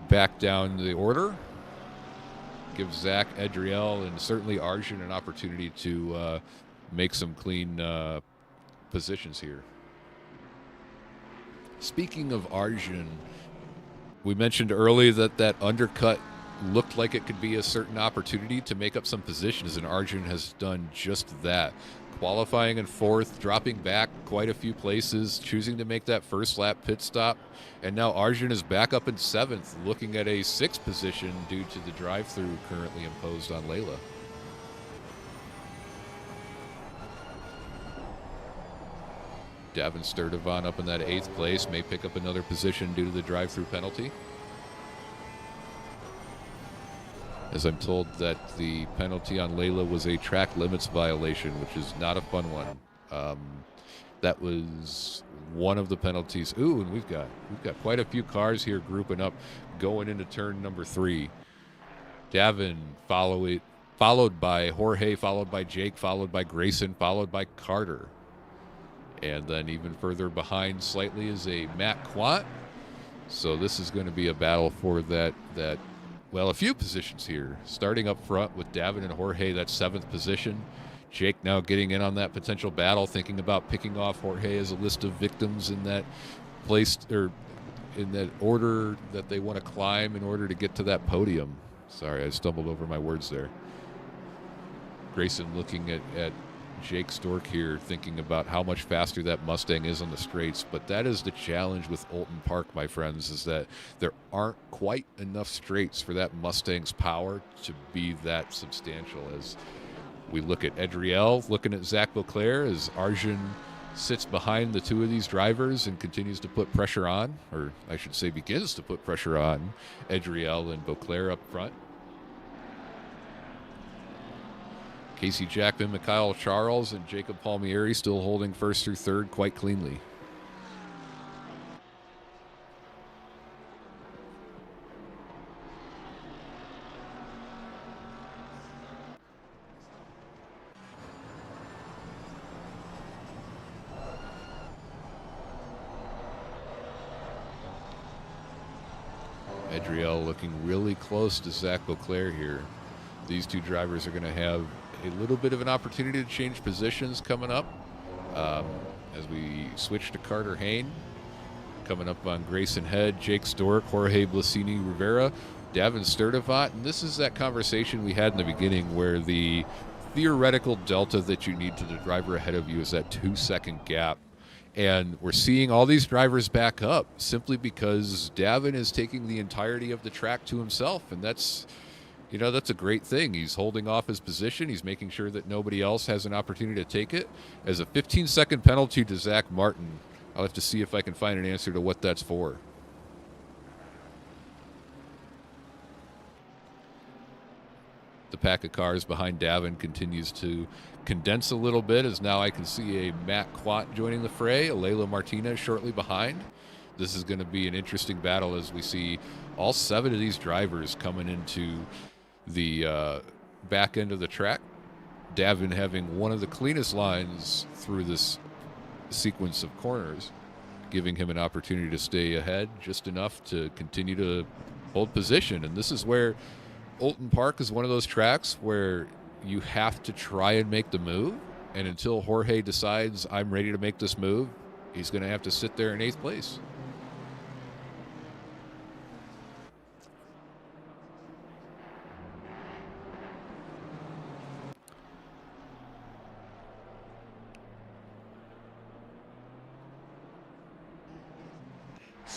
S2: back down the order. Give Zach, Adriel, and certainly Arjun an opportunity to make some clean positions here. Speaking of Arjun, we mentioned earlier that undercut looked like it could be a certain opportunity to make up some positions, and Arjun has done just that. Qualifying in fourth, dropping back quite a few places, choosing to make that first lap pit stop, and now Arjun is back up in seventh, looking at a sixth position due to the drive-through currently imposed on Layla. Davin Sturdivant up in that eighth place, may pick up another position due to the drive-through penalty. As I'm told that the penalty on Layla was a track limits violation, which is not a fun one. That was one of the penalties. Ooh, and we've got quite a few cars here grouping up, going into turn number 3. Davin followed by Jorge, followed by Jake, followed by Grayson, followed by Carter. And then even further behind slightly is a Matt Quant. So this is going to be a battle for that a few positions here. Starting up front with Davin and Jorge, that 7th position. Jake now getting in on that potential battle, thinking about picking off Jorge as a list of victims in that place, or in that order that they want to climb in order to get to that podium. Sorry, I stumbled over my words there. Grayson looking at Jake Stork here, thinking about how much faster that Mustang is on the straights. But that is the challenge with Oulton Park, my friends, is that there aren't quite enough straights for that Mustang's power to be that substantial. As we look at Adriel, looking at Zach Beauclair, as Arjun sits behind the two of these drivers and continues to put pressure on, or I should say begins to put pressure on Adriel and Beauclair up front. Casey Jackman, Mikhail Charles, and Jacob Palmieri still holding first through third quite cleanly. Adriel looking really close to Zach Beauclair here. These two drivers are going to have a little bit of an opportunity to change positions coming up as we switch to Carter Hain. Coming up on Grayson Head, Jake Stork, Jorge Blasini Rivera, Davin Sturdivant. And this is that conversation we had in the beginning where the theoretical delta that you need to the driver ahead of you is that 2-second gap. And we're seeing all these drivers back up simply because Davin is taking the entirety of the track to himself. And that's a great thing. He's holding off his position. He's making sure that nobody else has an opportunity to take it. As a 15-second penalty to Zach Martin, I'll have to see if I can find an answer to what that's for. The pack of cars behind Davin continues to condense a little bit, as now I can see a Matt Quat joining the fray, a Layla Martinez shortly behind. This is going to be an interesting battle as we see all 7 of these drivers coming into the back end of the track. Davin having one of the cleanest lines through this sequence of corners, giving him an opportunity to stay ahead just enough to continue to hold position. And this is where Oulton Park is one of those tracks where you have to try and make the move. And until Jorge decides, I'm ready to make this move, he's going to have to sit there in 8th place.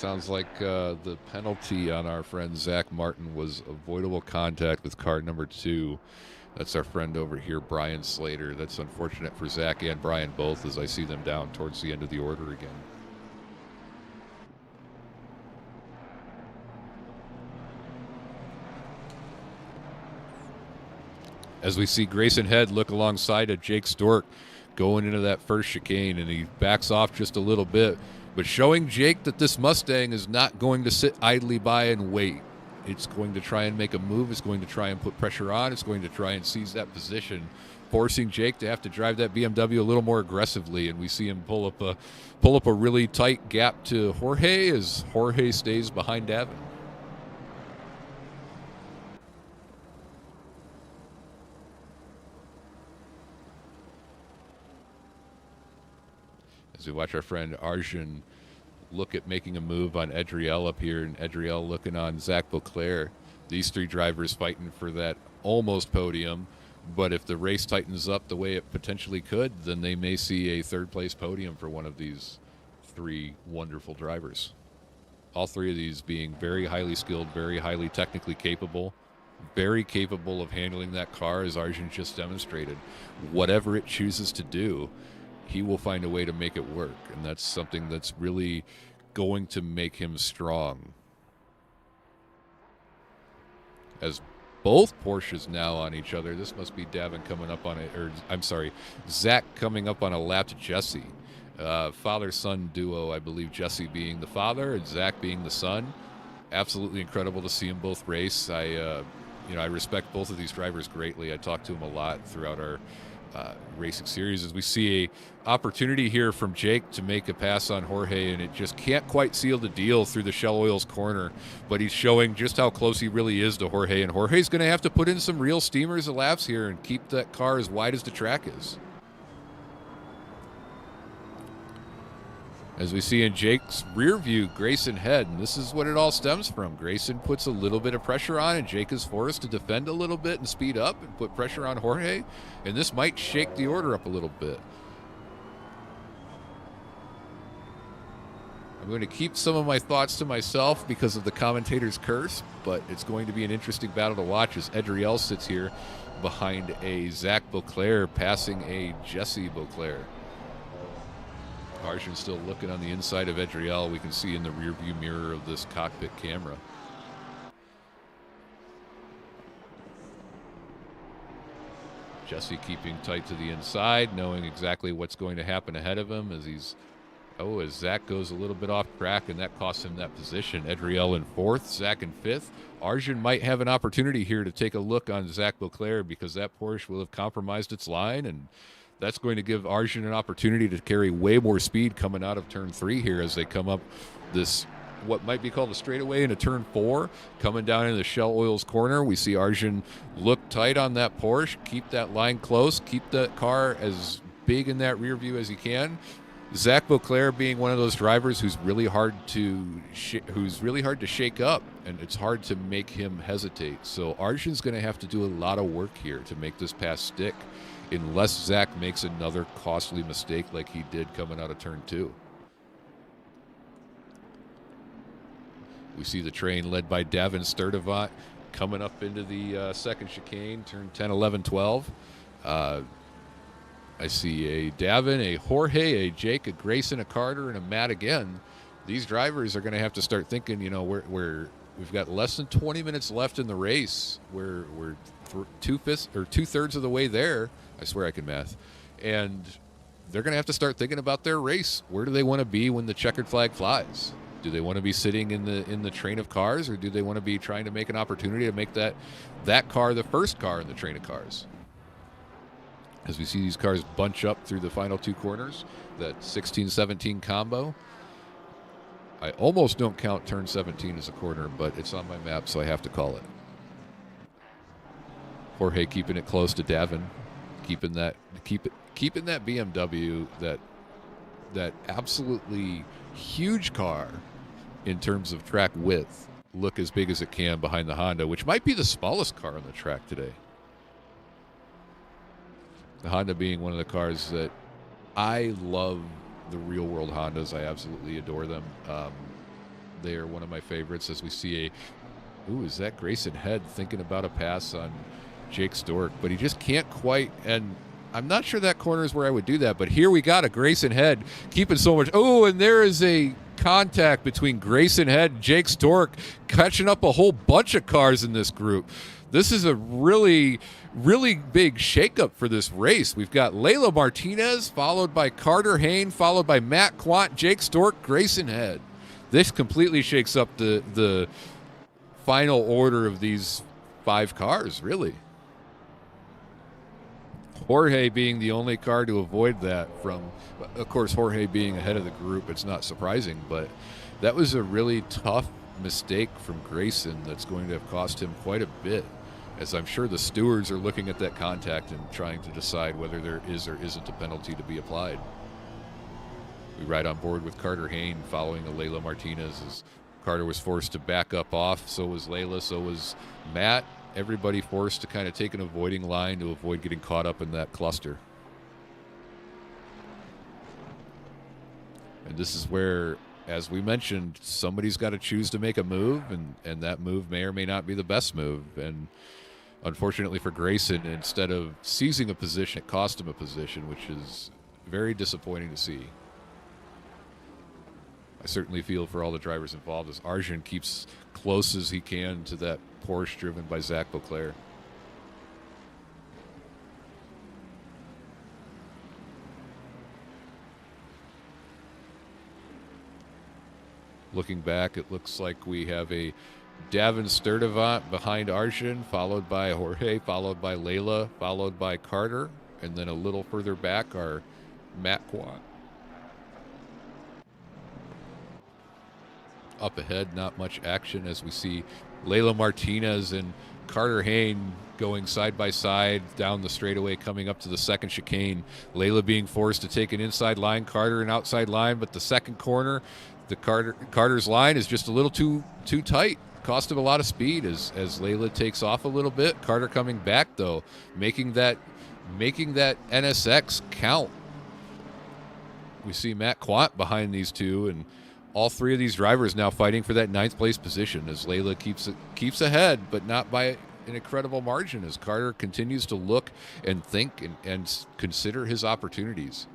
S2: Sounds like the penalty on our friend Zach Martin was avoidable contact with car number 2. That's our friend over here, Brian Slater. That's unfortunate for Zach and Brian both, as I see them down towards the end of the order again. As we see Grayson Head look alongside of Jake Stork going into that first chicane, and he backs off just a little bit, but showing Jake that this Mustang is not going to sit idly by and wait. It's going to try and make a move. It's going to try and put pressure on. It's going to try and seize that position, forcing Jake to have to drive that BMW a little more aggressively. And we see him pull up a really tight gap to Jorge as Jorge stays behind Davin. As we watch our friend Arjun look at making a move on Edriel up here, and Edriel looking on Zach Beauclair. These 3 drivers fighting for that almost podium, but if the race tightens up the way it potentially could, then they may see a 3rd-place podium for one of these 3 wonderful drivers. All 3 of these being very highly skilled, very highly technically capable, very capable of handling that car, as Arjun just demonstrated. Whatever it chooses to do, he will find a way to make it work, and that's something that's really going to make him strong. As both Porsches now on each other, this must be Davin coming up on it, or I'm sorry, Zach coming up on a lap to Jesse. Father-son duo, I believe, Jesse being the father and Zach being the son. Absolutely incredible to see them both race. I respect both of these drivers greatly. I talk to them a lot throughout our racing series, as we see a opportunity here from Jake to make a pass on Jorge, and it just can't quite seal the deal through the Shell Oils corner, but he's showing just how close he really is to Jorge, and Jorge's going to have to put in some real steamers of laps here and keep that car as wide as the track is. As we see in Jake's rear view, Grayson Head, and this is what it all stems from. Grayson puts a little bit of pressure on, and Jake is forced to defend a little bit and speed up and put pressure on Jorge, and this might shake the order up a little bit. I'm going to keep some of my thoughts to myself because of the commentator's curse, but it's going to be an interesting battle to watch as Edriel sits here behind a Zach Beauclair passing a Jesse Beauclair. Arjun still looking on the inside of Edriel. We can see in the rearview mirror of this cockpit camera. Jesse keeping tight to the inside, knowing exactly what's going to happen ahead of him as Zach goes a little bit off track, and that costs him that position. Edriel in 4th, Zach in 5th. Arjun might have an opportunity here to take a look on Zach Beauclair because that Porsche will have compromised its line, and that's going to give Arjun an opportunity to carry way more speed coming out of turn 3 here as they come up this, what might be called a straightaway into turn 4, coming down into the Shell Oils corner. We see Arjun look tight on that Porsche, keep that line close, keep that car as big in that rear view as he can. Zach Beauclair being one of those drivers who's really hard to shake up, and it's hard to make him hesitate. So Arjun's going to have to do a lot of work here to make this pass stick, unless Zach makes another costly mistake like he did coming out of turn 2. We see the train led by Davin Sturdivant coming up into the second chicane, turn 10, 11, 12. I see a Davin, a Jorge, a Jake, a Grayson, a Carter, and a Matt again. These drivers are going to have to start thinking, we've got less than 20 minutes left in the race. We're 2/3 of the way there. I swear I can math. And they're going to have to start thinking about their race. Where do they want to be when the checkered flag flies? Do they want to be sitting in the train of cars, or do they want to be trying to make an opportunity to make that car the first car in the train of cars? As we see these cars bunch up through the final 2 corners, that 16-17 combo. I almost don't count turn 17 as a corner, but it's on my map, so I have to call it. Jorge keeping it close to Davin, keeping that BMW, that absolutely huge car in terms of track width, look as big as it can behind the Honda, which might be the smallest car on the track today. The Honda being one of the cars that I love, the real world Hondas. I absolutely adore them. They are one of my favorites as we see a, ooh, is that Grayson Head thinking about a pass on Jake Stork, but he just can't quite, and I'm not sure that corner is where I would do that, but here we got a Grayson Head keeping so much. Oh, and there is a contact between Grayson Head and Jake Stork, catching up a whole bunch of cars in this group. This is a really, really big shakeup for this race. We've got Layla Martinez, followed by Carter Hayne, followed by Matt Quant, Jake Stork, Grayson Head. This completely shakes up the final order of these 5 cars, really. Jorge being the only car to avoid that from, of course, Jorge being ahead of the group, it's not surprising, but that was a really tough mistake from Grayson that's going to have cost him quite a bit, as I'm sure the stewards are looking at that contact and trying to decide whether there is or isn't a penalty to be applied. We ride on board with Carter Hayne following a Layla Martinez as Carter was forced to back up off, so was Layla, so was Matt. Everybody forced to kind of take an avoiding line to avoid getting caught up in that cluster. And this is where, as we mentioned, somebody's got to choose to make a move, and that move may or may not be the best move. And unfortunately for Grayson, instead of seizing a position, it cost him a position, which is very disappointing to see. I certainly feel for all the drivers involved as Arjun keeps close as he can to that Porsche driven by Zach Beauclair. Looking back, it looks like we have a Davin Sturdivant behind Arjun, followed by Jorge, followed by Layla, followed by Carter, and then a little further back are Matt Quant. Up ahead, not much action as we see Layla Martinez and Carter Hayne going side by side down the straightaway coming up to the second chicane. Layla being forced to take an inside line, Carter an outside line, but the second corner, Carter's line is just a little too tight. Cost him a lot of speed as Layla takes off a little bit. Carter coming back though, making that NSX count. We see Matt Quant behind these two, and all 3 of these drivers now fighting for that 9th place position as Layla keeps ahead, but not by an incredible margin as Carter continues to look and think and consider his opportunities.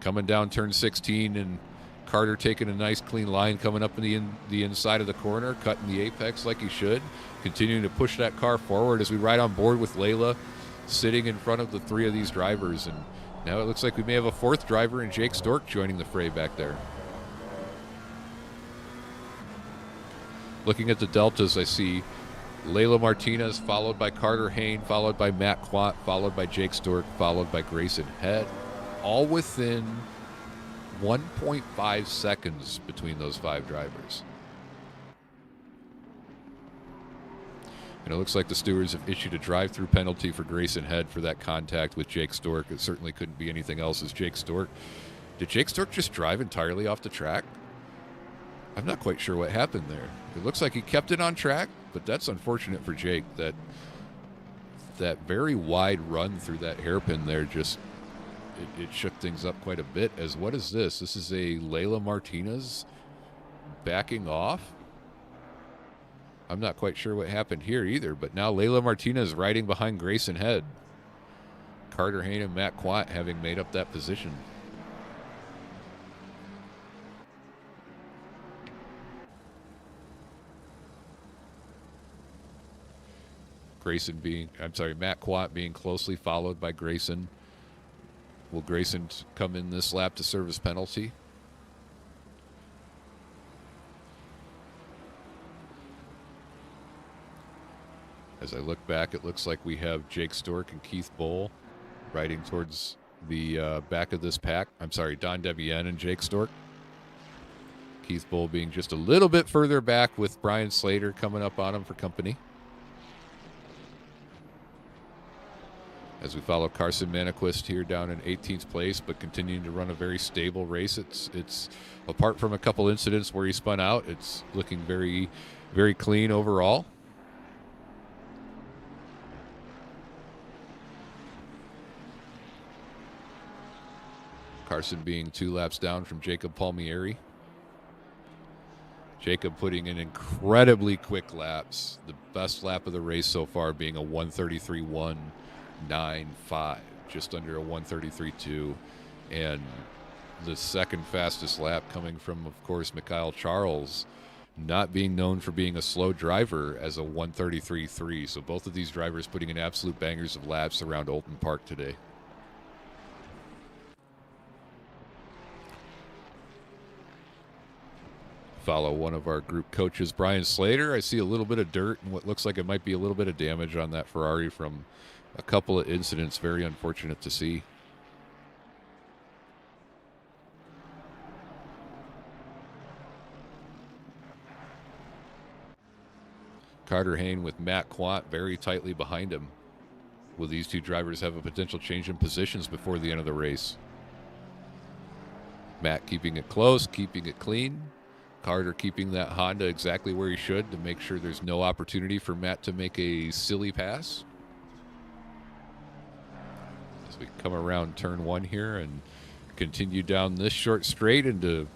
S2: Coming down turn 16, and Carter taking a nice clean line coming up in the inside of the corner, cutting the apex like he should, continuing to push that car forward as we ride on board with Layla sitting in front of the 3 of these drivers. And now it looks like we may have a 4th driver in Jake Stork joining the fray back there. Looking at the deltas, I see Layla Martinez, followed by Carter Hayne, followed by Matt Quant, followed by Jake Stork, followed by Grayson Head, all within 1.5 seconds between those 5 drivers. And it looks like the stewards have issued a drive-through penalty for Grayson Head for that contact with Jake Stork. It certainly couldn't be anything else as Jake Stork. Did Jake Stork just drive entirely off the track? I'm not quite sure what happened there. It looks like he kept it on track, but that's unfortunate for Jake. That very wide run through that hairpin there just it shook things up quite a bit. As what is this? This is a Layla Martinez backing off. I'm not quite sure what happened here either, but now Layla Martinez riding behind Grayson Head. Carter Hayne and Matt Quant having made up that position. Matt Quant being closely followed by Grayson. Will Grayson come in this lap to serve his penalty? As I look back, it looks like we have Jake Stork and Keith Bull riding towards the back of this pack. I'm sorry, Don Debian and Jake Stork. Keith Bull being just a little bit further back with Brian Slater coming up on him for company. As we follow Carson Maniquist here down in 18th place, but continuing to run a very stable race. It's apart from a couple incidents where he spun out, it's looking very, very clean overall. Carson being 2 laps down from Jacob Palmieri. Jacob putting in incredibly quick laps. The best lap of the race so far being a 1:33.195, just under a 1:33.2. And the second fastest lap coming from, of course, Mikhail Charles, not being known for being a slow driver, as a 1:33.3. So both of these drivers putting in absolute bangers of laps around Oulton Park today. Follow one of our group coaches, Brian Slater. I see a little bit of dirt and what looks like it might be a little bit of damage on that Ferrari from a couple of incidents. Very unfortunate to see. Carter Hayne with Matt Quant very tightly behind him. Will these two drivers have a potential change in positions before the end of the race? Matt keeping it close, keeping it clean. Carter keeping that Honda exactly where he should to make sure there's no opportunity for Matt to make a silly pass. As we come around turn 1 here and continue down this short straight into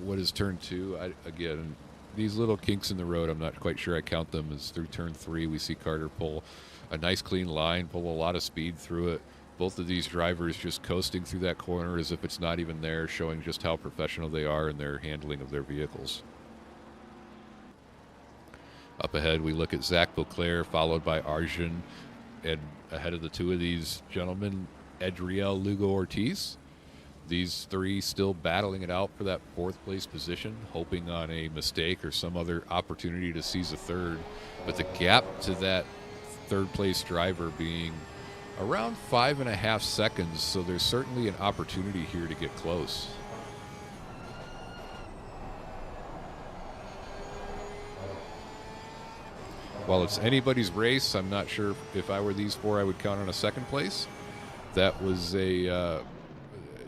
S2: what is turn 2. Again, these little kinks in the road, I'm not quite sure I count them as through turn 3. We see Carter pull a nice clean line, pull a lot of speed through it. Both of these drivers just coasting through that corner as if it's not even there, showing just how professional they are in their handling of their vehicles. Up ahead, we look at Zach Beauclair, followed by Arjun, and ahead of the two of these gentlemen, Adriel Lugo-Ortiz. These three still battling it out for that 4th place position, hoping on a mistake or some other opportunity to seize a third. But the gap to that 3rd place driver being around 5.5 seconds, so there's certainly an opportunity here to get close. While it's anybody's race, I'm not sure if I were these 4, I would count on a 2nd place. That was a,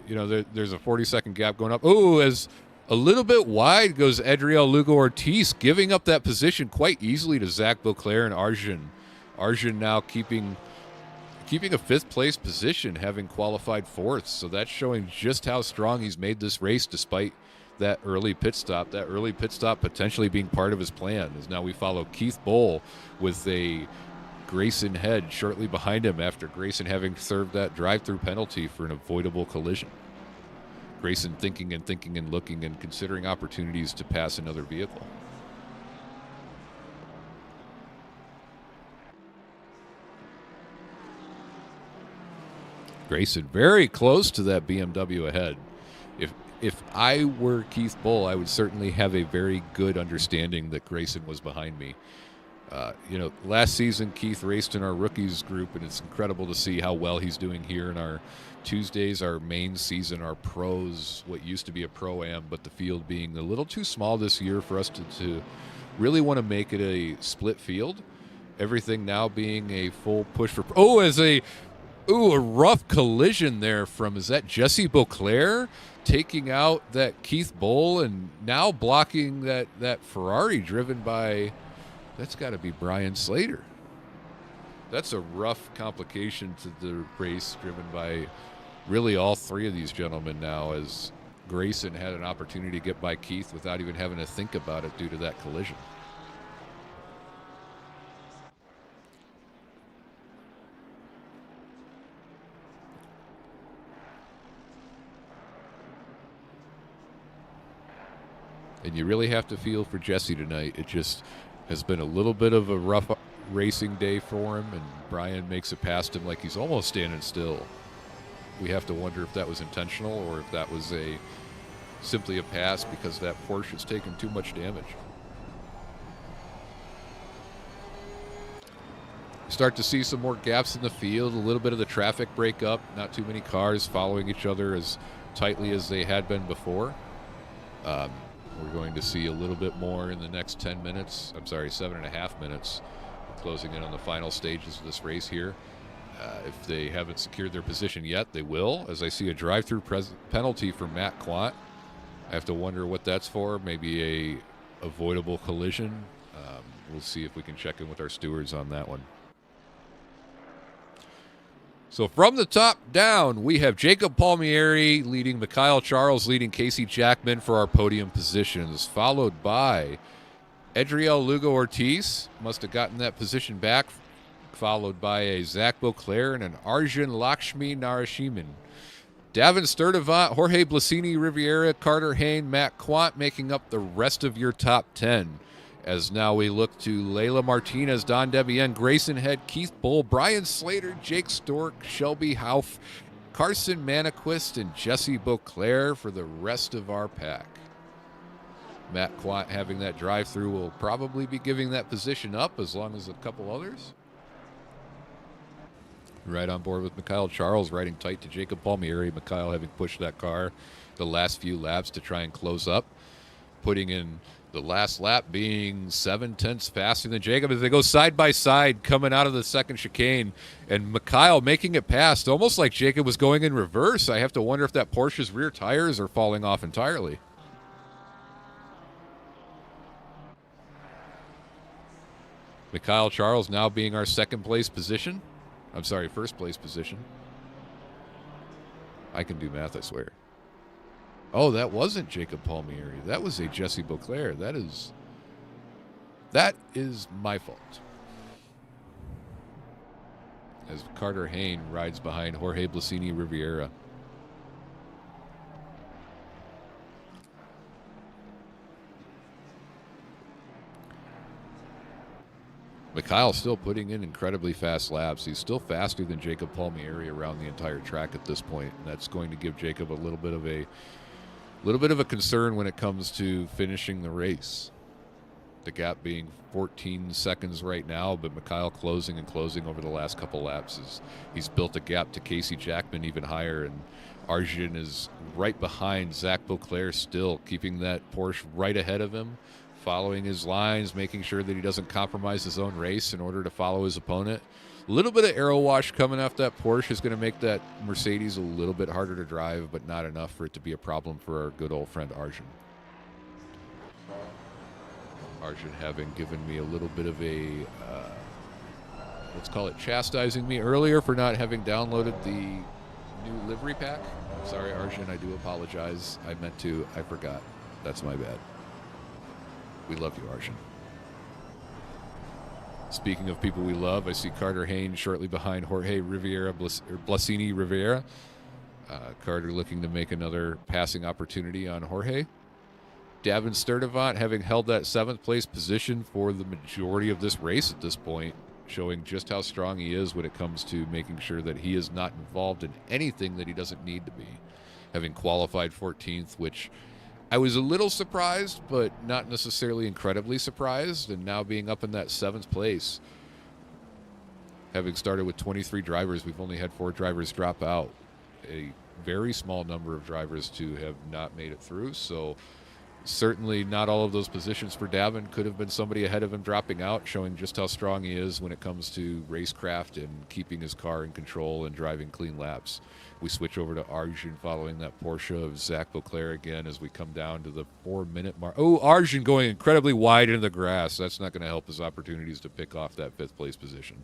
S2: there's a 40-second gap going up. Oh, as a little bit wide goes Adriel Lugo-Ortiz, giving up that position quite easily to Zach Beauclair and Arjun. Arjun now keeping a 5th place position, having qualified 4th. So that's showing just how strong he's made this race despite that early pit stop. That early pit stop potentially being part of his plan, as now we follow Keith Bowl with a Grayson Head shortly behind him after Grayson having served that drive-through penalty for an avoidable collision. Grayson thinking and looking and considering opportunities to pass another vehicle. Grayson very close to that BMW ahead. If I were Keith Bull, I would certainly have a very good understanding that Grayson was behind me. Last season Keith raced in our rookies group, and it's incredible to see how well he's doing here in our Tuesdays, our main season, our pros, what used to be a pro-am, but the field being a little too small this year for us to really want to make it a split field. Everything now being a full push for a rough collision there from, is that Jesse Beauclair taking out that Keith Bull and now blocking that Ferrari driven by, that's got to be Brian Slater. That's a rough complication to the race driven by really all 3 of these gentlemen now, as Grayson had an opportunity to get by Keith without even having to think about it due to that collision. And you really have to feel for Jesse tonight. It just has been a little bit of a rough racing day for him, and Brian makes it past him like he's almost standing still. We have to wonder if that was intentional or if that was simply a pass because that Porsche's taken too much damage. Start to see some more gaps in the field, a little bit of the traffic break up, not too many cars following each other as tightly as they had been before. We're going to see a little bit more in the next 7.5 minutes, closing in on the final stages of this race here. If they haven't secured their position yet, they will, as I see a drive-through penalty for Matt Quant. I have to wonder what that's for, maybe a avoidable collision. We'll see if we can check in with our stewards on that one. So from the top down, we have Jacob Palmieri leading Mikhail Charles, leading Casey Jackman for our podium positions, followed by Edriel Lugo-Ortiz, must have gotten that position back, followed by a Zach Beauclair and an Arjun Lakshmi Narasimhan. Davin Sturdivant, Jorge Blasini Riviera, Carter Hain, Matt Quant making up the rest of your top 10. As now we look to Layla Martinez, Don Debian, Grayson Head, Keith Bull, Brian Slater, Jake Stork, Shelby Hauff, Carson Manaquist, and Jesse Beauclair for the rest of our pack. Matt Quant having that drive-through will probably be giving that position up as long as a couple others. Right on board with Mikhail Charles, riding tight to Jacob Palmieri. Mikhail having pushed that car the last few laps to try and close up, putting in the last lap being 7/10 faster than Jacob as they go side by side coming out of the second chicane, and Mikhail making it past almost like Jacob was going in reverse. I have to wonder if that Porsche's rear tires are falling off entirely. Mikhail Charles now being our first place position. I can do math, I swear. Oh, that wasn't Jacob Palmieri. That was a Jesse Beauclair. That is my fault. As Carter Hain rides behind Jorge Blasini Riviera. Mikhail still putting in incredibly fast laps. He's still faster than Jacob Palmieri around the entire track at this point, and that's going to give Jacob a little bit of a concern when it comes to finishing the race. The gap being 14 seconds right now, but Mikhail closing over the last couple laps. He's built a gap to Casey Jackman even higher, and Arjun is right behind Zach Beauclair still, keeping that Porsche right ahead of him, following his lines, making sure that he doesn't compromise his own race in order to follow his opponent. A little bit of aero wash coming off that Porsche is going to make that Mercedes a little bit harder to drive, but not enough for it to be a problem for our good old friend Arjun. Arjun having given me a little bit of a, let's call it chastising me earlier for not having downloaded the new livery pack. Sorry, Arjun, I do apologize. I meant to. I forgot. That's my bad. We love you, Arjun. Speaking of people we love, I see Carter Hain shortly behind Jorge Blasini Rivera. Carter looking to make another passing opportunity on Jorge. Davin Sturdivant having held that 7th place position for the majority of this race at this point, showing just how strong he is when it comes to making sure that he is not involved in anything that he doesn't need to be. Having qualified 14th, which I was a little surprised, but not necessarily incredibly surprised, and now being up in that 7th place. Having started with 23 drivers, we've only had 4 drivers drop out. A very small number of drivers to have not made it through, so certainly not all of those positions for Davin. Could have been somebody ahead of him dropping out, showing just how strong he is when it comes to racecraft and keeping his car in control and driving clean laps. We switch over to Arjun following that Porsche of Zach Beauclair again as we come down to the 4-minute mark. Oh, Arjun going incredibly wide into the grass. That's not going to help his opportunities to pick off that 5th place position.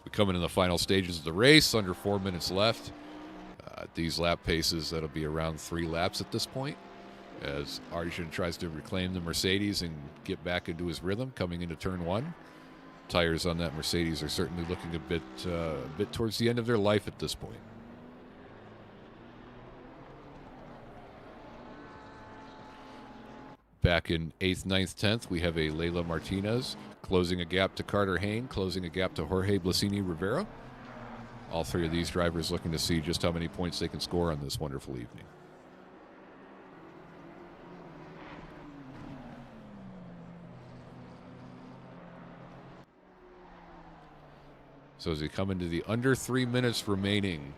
S2: We come into the final stages of the race, under 4 minutes left. These lap paces, that'll be around 3 laps at this point, as Arjun tries to reclaim the Mercedes and get back into his rhythm coming into turn 1. Tires on that Mercedes are certainly looking a bit towards the end of their life at this point. Back in 8th, 9th, 10th, we have a Layla Martinez closing a gap to Carter Hain, closing a gap to Jorge Blasini Rivera. All 3 of these drivers looking to see just how many points they can score on this wonderful evening. So as we come into the under 3 minutes remaining,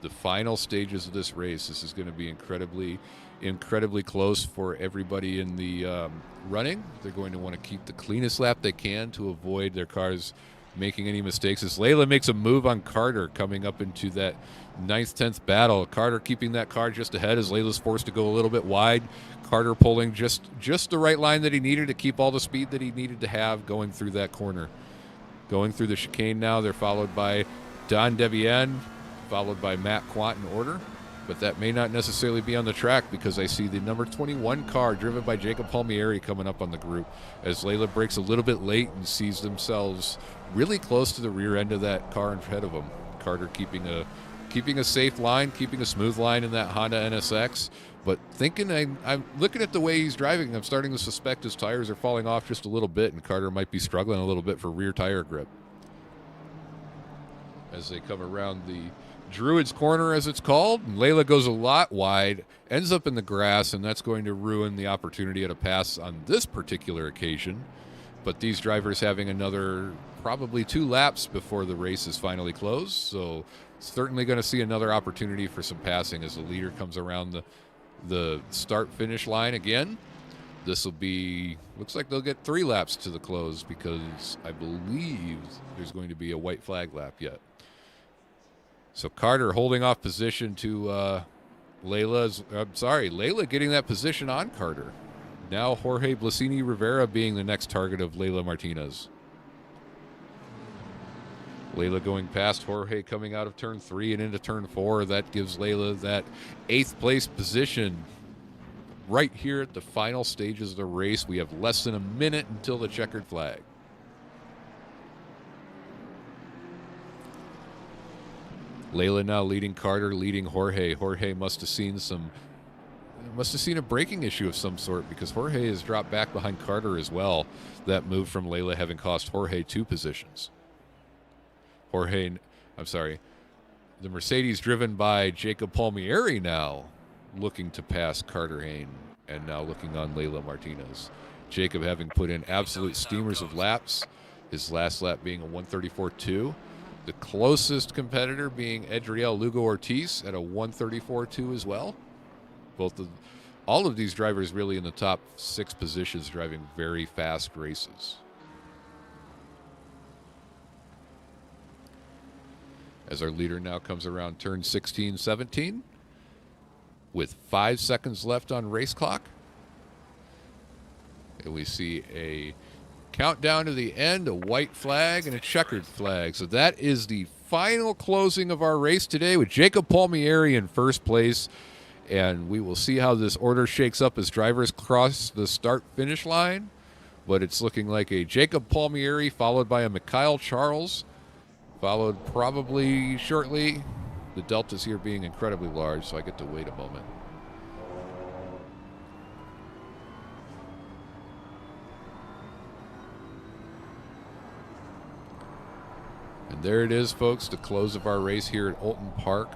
S2: the final stages of this race, this is going to be incredibly close for everybody in the running. They're going to want to keep the cleanest lap they can to avoid their cars making any mistakes. As Layla makes a move on Carter coming up into that 9th, 10th battle. Carter keeping that car just ahead as Layla's forced to go a little bit wide. Carter pulling just the right line that he needed to keep all the speed that he needed to have going through that corner. Going through the chicane now. They're followed by Don Debian, followed by Matt Quant in order. But that may not necessarily be on the track because I see the number 21 car driven by Jacob Palmieri coming up on the group as Layla breaks a little bit late and sees themselves really close to the rear end of that car ahead of them. Carter keeping a safe line, keeping a smooth line in that Honda NSX. But I'm looking at the way he's driving, I'm starting to suspect his tires are falling off just a little bit, and Carter might be struggling a little bit for rear tire grip. As they come around the Druids Corner, as it's called, and Layla goes a lot wide, ends up in the grass, and that's going to ruin the opportunity at a pass on this particular occasion. But these drivers having another probably 2 laps before the race is finally closed, so certainly going to see another opportunity for some passing as the leader comes around the start-finish line again. This will be, looks like they'll get 3 laps to the close because I believe there's going to be a white flag lap yet. So Carter holding off position to Layla getting that position on Carter. Now Jorge Blasini Rivera being the next target of Layla Martinez. Layla going past Jorge coming out of turn 3 and into turn 4. That gives Layla that 8th place position right here at the final stages of the race. We have less than a minute until the checkered flag. Layla now leading Carter, leading Jorge. Jorge must have seen a braking issue of some sort because Jorge has dropped back behind Carter as well. That move from Layla having cost Jorge 2 positions. The Mercedes driven by Jacob Palmieri now looking to pass Carter Hayne and now looking on Layla Martinez. Jacob having put in absolute steamers of laps, his last lap being a 134.2. The closest competitor being Adriel Lugo Ortiz at a 134.2 as well. All of these drivers really in the top 6 positions driving very fast races. As our leader now comes around turn 16, 17 with 5 seconds left on race clock. And we see a countdown to the end, a white flag and a checkered flag. So that is the final closing of our race today with Jacob Palmieri in first place. And we will see how this order shakes up as drivers cross the start-finish line. But it's looking like a Jacob Palmieri followed by a Mikhail Charles, followed probably shortly. The deltas here being incredibly large, so I get to wait a moment. And there it is, folks, the close of our race here at Oulton Park.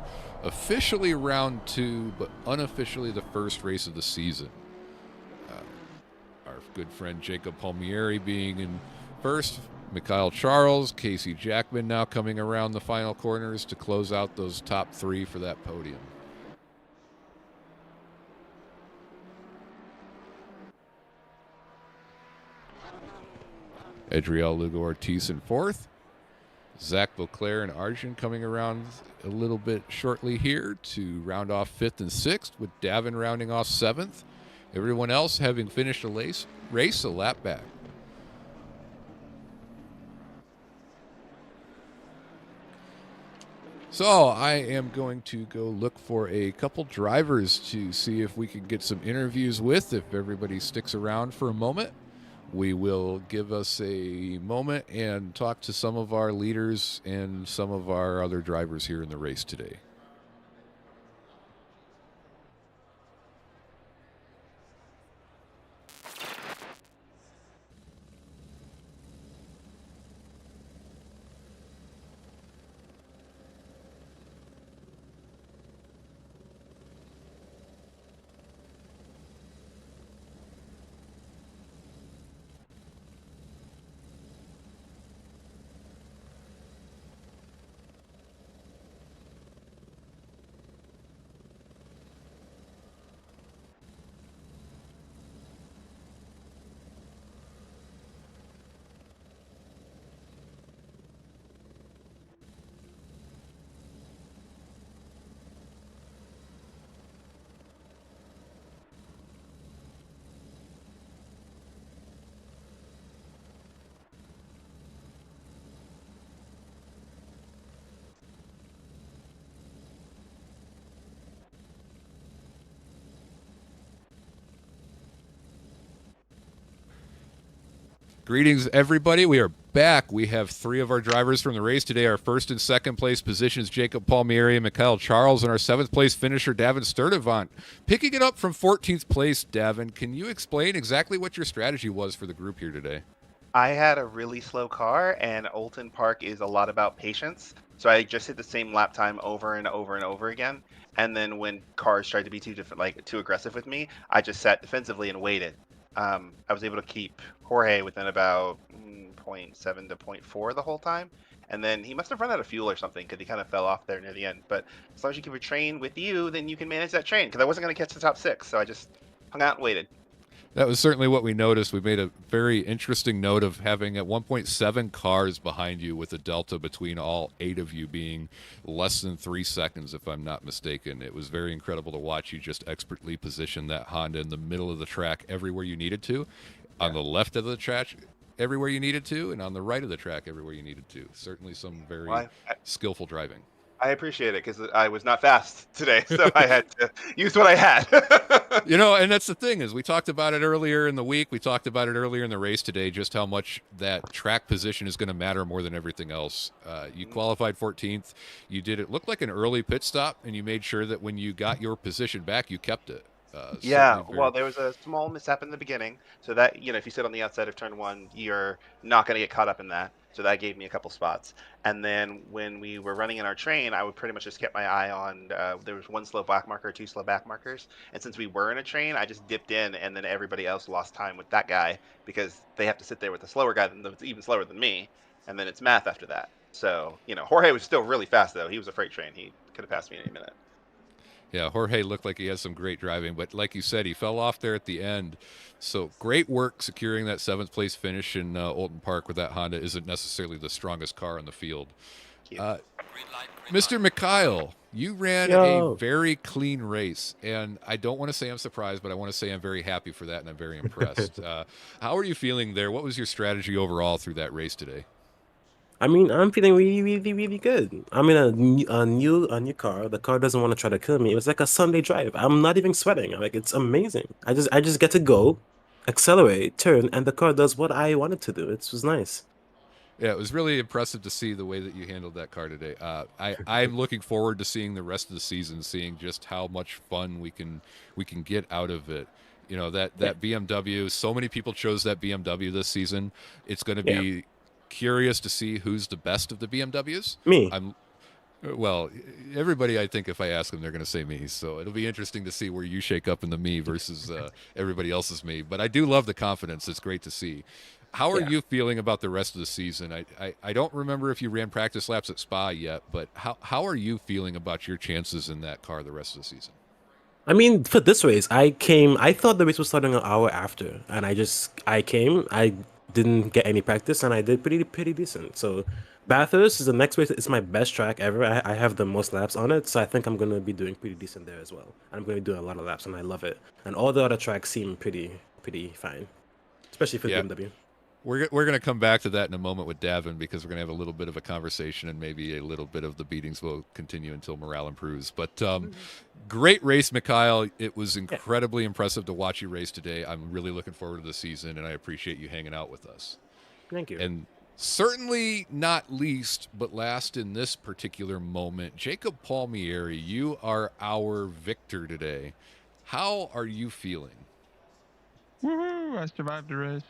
S2: Officially round 2, but unofficially the first race of the season. Our good friend Jacob Palmieri being in first. Mikhail Charles, Casey Jackman now coming around the final corners to close out those top 3 for that podium. Adriel Lugo Ortiz in 4th. Zach Beauclair and Arjun coming around a little bit shortly here to round off 5th and 6th, with Davin rounding off 7th. Everyone else having finished a race a lap back. So I am going to go look for a couple drivers to see if we can get some interviews with, if everybody sticks around for a moment. We will give us a moment and talk to some of our leaders and some of our other drivers here in the race today. Greetings, everybody. We are back. We have three of our drivers from the race today. Our first and second place positions, Jacob Palmieri and Mikhail Charles, and our seventh place finisher, Davin Sturdivant. Picking it up from 14th place, Davin, can you explain exactly what your strategy was for the group here today?
S3: I had a really slow car, and Oulton Park is a lot about patience. So I just hit the same lap time over and over and over again. And then when cars tried to be too aggressive with me, I just sat defensively and waited. I was able to keep Jorge within about zero point 0.7 to zero point 0.4 the whole time. And then he must have run out of fuel or something because he kind of fell off there near the end. But as long as you keep a train with you, then you can manage that train because I wasn't going to catch the top six. So I just hung out and waited.
S2: That was certainly what we noticed. We made a very interesting note of having at 1.7 cars behind you with a delta between all 8 of you being less than 3 seconds, if I'm not mistaken. It was very incredible to watch you just expertly position that Honda in the middle of the track everywhere you needed to, on the left of the track everywhere you needed to, and on the right of the track everywhere you needed to. Certainly some very skillful driving.
S3: I appreciate it because I was not fast today, so I had to use what I had.
S2: And that's the thing is we talked about it earlier in the week. We talked about it earlier in the race today, just how much that track position is going to matter more than everything else. You qualified 14th. You did it looked like an early pit stop, and you made sure that when you got your position back, you kept it.
S3: Yeah, well, there was a small mishap in the beginning, so that if you sit on the outside of turn one, you're not going to get caught up in that. So that gave me a couple spots. And then when we were running in our train, I would pretty much just kept my eye on. There was one slow back marker, 2 slow back markers, and since we were in a train, I just dipped in, and then everybody else lost time with that guy because they have to sit there with a slower guy that's even slower than me, and then it's math after that. So Jorge was still really fast though. He was a freight train. He could have passed me any minute.
S2: Yeah, Jorge looked like he had some great driving, but like you said, he fell off there at the end. So great work securing that 7th place finish in Oulton Park with that Honda isn't necessarily the strongest car on the field. Mr. Mikhail, you ran a very clean race, and I don't want to say I'm surprised, but I want to say I'm very happy for that, and I'm very impressed. How are you feeling there? What was your strategy overall through that race today?
S4: I mean, I'm feeling really, really, really good. I'm in a new car. The car doesn't want to try to kill me. It was like a Sunday drive. I'm not even sweating. Like, it's amazing. I just get to go, accelerate, turn, and the car does what I want it to do. It was nice.
S2: Yeah, it was really impressive to see the way that you handled that car today. I'm looking forward to seeing the rest of the season, seeing just how much fun we can get out of it. That BMW. So many people chose that BMW this season. It's going to be curious to see who's the best of the BMWs.
S4: Me.
S2: Well, everybody, I think if I ask them, they're going to say me. So it'll be interesting to see where you shake up in the me versus everybody else's me. But I do love the confidence. It's great to see. How are you feeling about the rest of the season? I don't remember if you ran practice laps at Spa yet, but how are you feeling about your chances in that car the rest of the season?
S4: I mean, for this race, I thought the race was starting an hour after, and I came, I didn't get any practice, and I did pretty decent. So Bathurst is the next race. It's my best track ever. I have the most laps on it, so I think I'm going to be doing pretty decent there as well. I'm going to be doing a lot of laps, and I love it. And all the other tracks seem pretty fine, especially for BMW.
S2: We're going to come back to that in a moment with Davin because we're going to have a little bit of a conversation and maybe a little bit of the beatings will continue until morale improves. But great race, Mikhail. It was incredibly impressive to watch you race today. I'm really looking forward to the season, and I appreciate you hanging out with us.
S4: Thank you.
S2: And certainly not least, but last in this particular moment, Jacob Palmieri, you are our victor today. How are you feeling?
S5: Woohoo! I survived the race.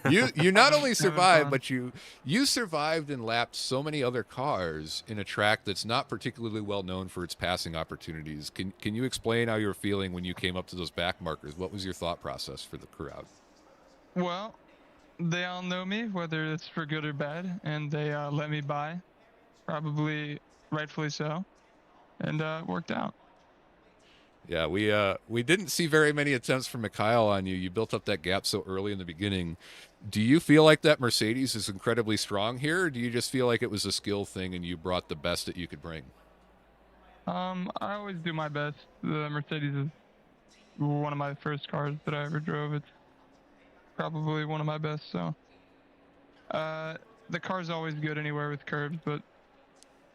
S2: You not only survived, but you survived and lapped so many other cars in a track that's not particularly well known for its passing opportunities. Can you explain how you were feeling when you came up to those back markers? What was your thought process for the crowd?
S5: Well, they all know me, whether it's for good or bad, and they let me by, probably rightfully so, and it worked out.
S2: Yeah, we didn't see very many attempts from Mikhail on you. You built up that gap so early in the beginning. Do you feel like that Mercedes is incredibly strong here, or do you just feel like it was a skill thing and you brought the best that you could bring?
S5: I always do my best. The Mercedes is one of my first cars that I ever drove. It's probably one of my best, so. The car's always good anywhere with curbs, but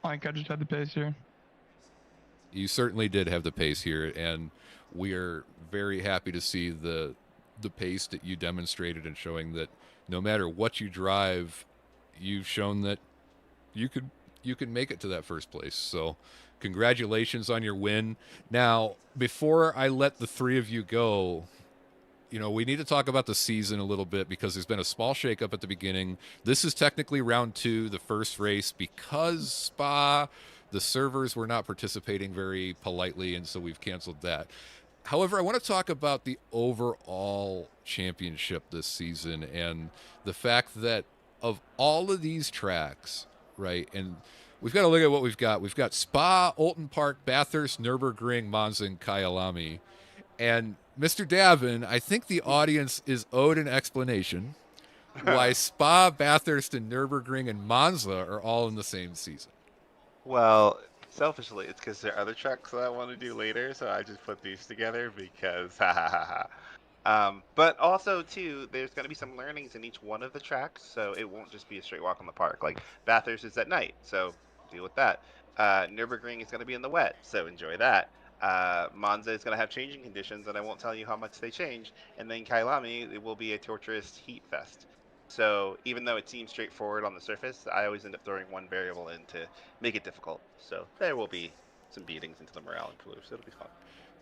S5: I think I just had the pace here.
S2: You certainly did have the pace here, and we are very happy to see the the pace that you demonstrated and showing that no matter what you drive, you've shown that you could make it to that first place. So congratulations on your win. Now, before I let the three of you go, we need to talk about the season a little bit because there's been a small shakeup at the beginning. This is technically round 2, the first race, because Spa, the servers were not participating very politely, and so we've canceled that. However, I want to talk about the overall championship this season and the fact that of all of these tracks, right, and we've got to look at what we've got. We've got Spa, Oulton Park, Bathurst, Nürburgring, Monza, and Kyalami. And Mr. Davin, I think the audience is owed an explanation why Spa, Bathurst, and Nürburgring and Monza are all in the same season.
S3: Well, selfishly, it's because there are other tracks that I want to do later, so I just put these together because ha ha ha ha. But also too, there's going to be some learnings in each one of the tracks, so it won't just be a straight walk on the park. Like Bathurst is at night, so deal with that. Nürburgring is going to be in the wet, so enjoy that. Monza is going to have changing conditions, and I won't tell you how much they change. And then Kyalami, it will be a torturous heat fest. So even though it seems straightforward on the surface, I always end up throwing one variable in to make it difficult. So there will be some beatings into the morale and cooler, so it'll be fun.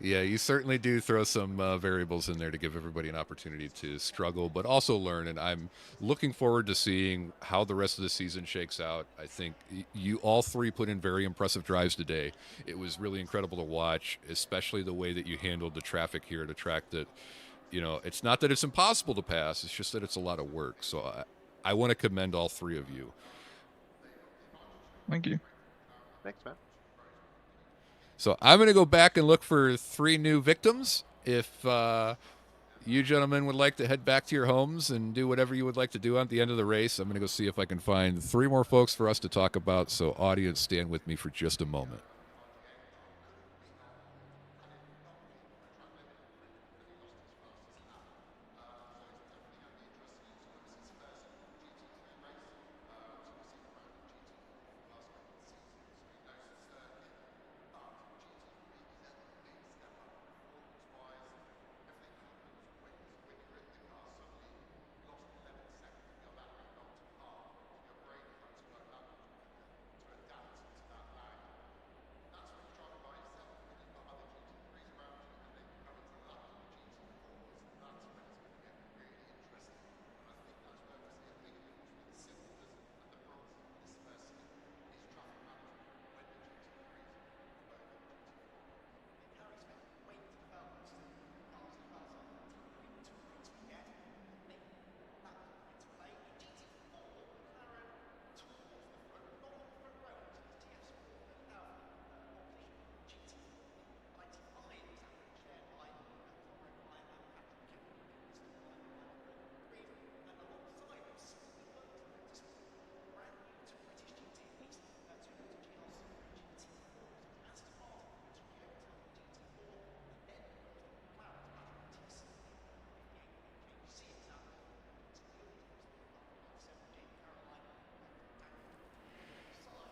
S2: Yeah, you certainly do throw some variables in there to give everybody an opportunity to struggle, but also learn. And I'm looking forward to seeing how the rest of the season shakes out. I think you all three put in very impressive drives today. It was really incredible to watch, especially the way that you handled the traffic here at a track that, it's not that it's impossible to pass. It's just that it's a lot of work. So I want to commend all three of you.
S5: Thank you.
S3: Thanks, man.
S2: So I'm going to go back and look for 3 new victims. If you gentlemen would like to head back to your homes and do whatever you would like to do at the end of the race, I'm going to go see if I can find 3 more folks for us to talk about. So audience, stand with me for just a moment.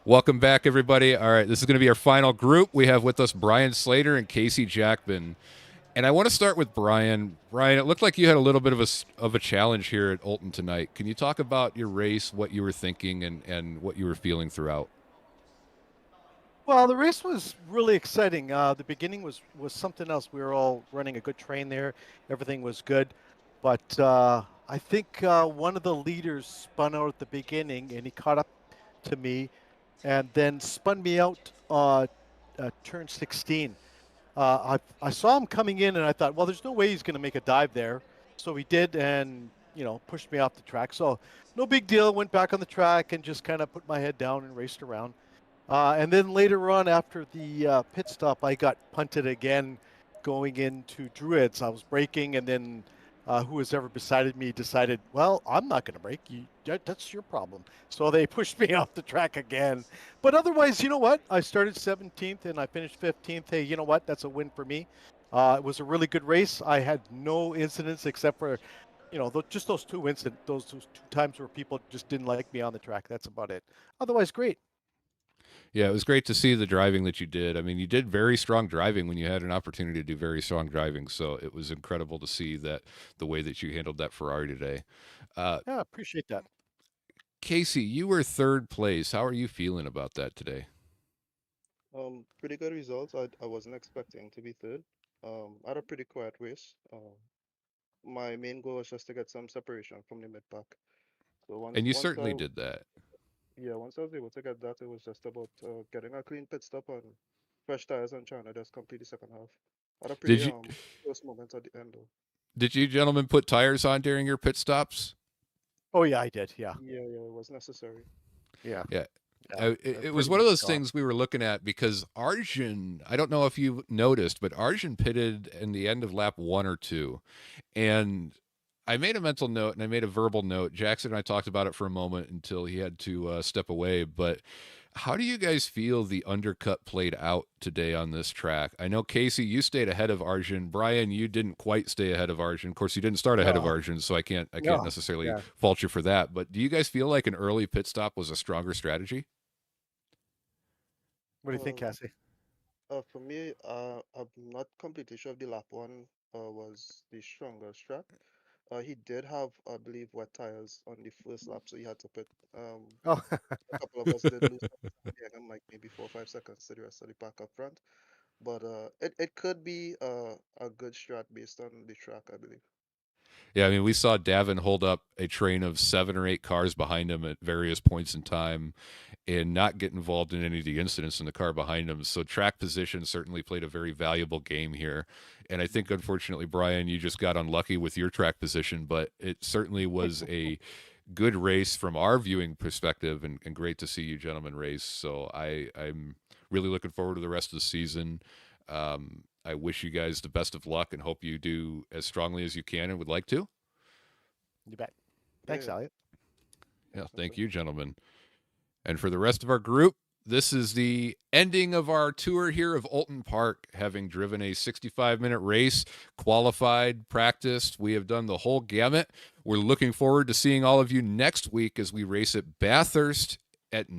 S2: Welcome back, everybody. All right, this is going to be our final group. We have with us Brian Slater and Casey Jackman. And I want to start with Brian. Brian, it looked like you had a little bit of a challenge here at Oulton tonight. Can you talk about your race, what you were thinking, and what you were feeling throughout?
S6: Well, the race was really exciting. The beginning was something else. We were all running a good train there. Everything was good. But I think one of the leaders spun out at the beginning, and he caught up to me and then spun me out turn 16. I saw him coming in, and I thought, well, there's no way he's going to make a dive there. So he did, and pushed me off the track. So no big deal. Went back on the track and just kind of put my head down and raced around. And then later on, after the pit stop, I got punted again going into Druids. I was braking, and then who was ever beside me decided, well, I'm not going to brake. That's your problem. So they pushed me off the track again. But otherwise, you know what? I started 17th and I finished 15th. Hey, you know what? That's a win for me. It was a really good race. I had no incidents except for, just those two incidents, those 2 times where people just didn't like me on the track. That's about it. Otherwise, great.
S2: Yeah, it was great to see the driving that you did. I mean, you did very strong driving when you had an opportunity to do very strong driving. So it was incredible to see that the way that you handled that Ferrari today.
S6: Yeah, appreciate that.
S2: Casey, you were third place. How are you feeling about that today?
S7: Pretty good results. I wasn't expecting to be third. I had a pretty quiet race. My main goal was just to get some separation from the mid pack. So
S2: And you certainly did that.
S7: once I was able to get that, it was just about getting a clean pit stop on fresh tires and trying to just complete the second half. I had a
S2: Did
S7: pretty
S2: you
S7: close moment at the end though.
S2: did you gentlemen put tires on during your pit stops?
S6: Oh yeah, I did. Yeah,
S7: Yeah, it was necessary.
S6: yeah,
S2: Yeah.
S6: yeah.
S2: It was one of those things we were looking at because Arjun, I don't know if you noticed, but Arjun pitted in the end of lap 1 or 2. And I made a mental note and I made a verbal note. Jackson and I talked about it for a moment until he had to step away. But how do you guys feel the undercut played out today on this track? I know, Casey, you stayed ahead of Arjun. Brian, you didn't quite stay ahead of Arjun. Of course, you didn't start ahead of
S6: No,
S2: Arjun, so I can't
S6: no.
S2: necessarily
S6: Yeah.
S2: fault you for that. But do you guys feel like an early pit stop was a stronger strategy?
S6: What do you think,
S7: Um,
S6: Cassie?
S7: for me, I'm not completely sure if the lap one was the stronger strat. He did have, I believe, wet tires on the first lap, so he had to put.
S6: Oh,
S7: A couple of us did lose some time behind him, like maybe 4 or 5 seconds to the rest of the pack up front. But it could be a good strat based on the track, I believe.
S2: Yeah, I mean, we saw Davin hold up a train of 7 or 8 cars behind him at various points in time and not get involved in any of the incidents in the car behind him. So track position certainly played a very valuable game here. And I think, unfortunately, Brian, you just got unlucky with your track position, but it certainly was a good race from our viewing perspective and great to see you gentlemen race. So I'm really looking forward to the rest of the season. I wish you guys the best of luck and hope you do as strongly as you can and would like to.
S6: you bet. Thanks,
S7: Yeah,
S6: Elliot.
S2: Yeah,
S7: no
S2: thank
S7: problem.
S2: you, gentlemen. And for the rest of our group, this is the ending of our tour here of Oulton Park, having driven a 65-minute race, qualified, practiced. We have done the whole gamut. We're looking forward to seeing all of you next week as we race at Bathurst at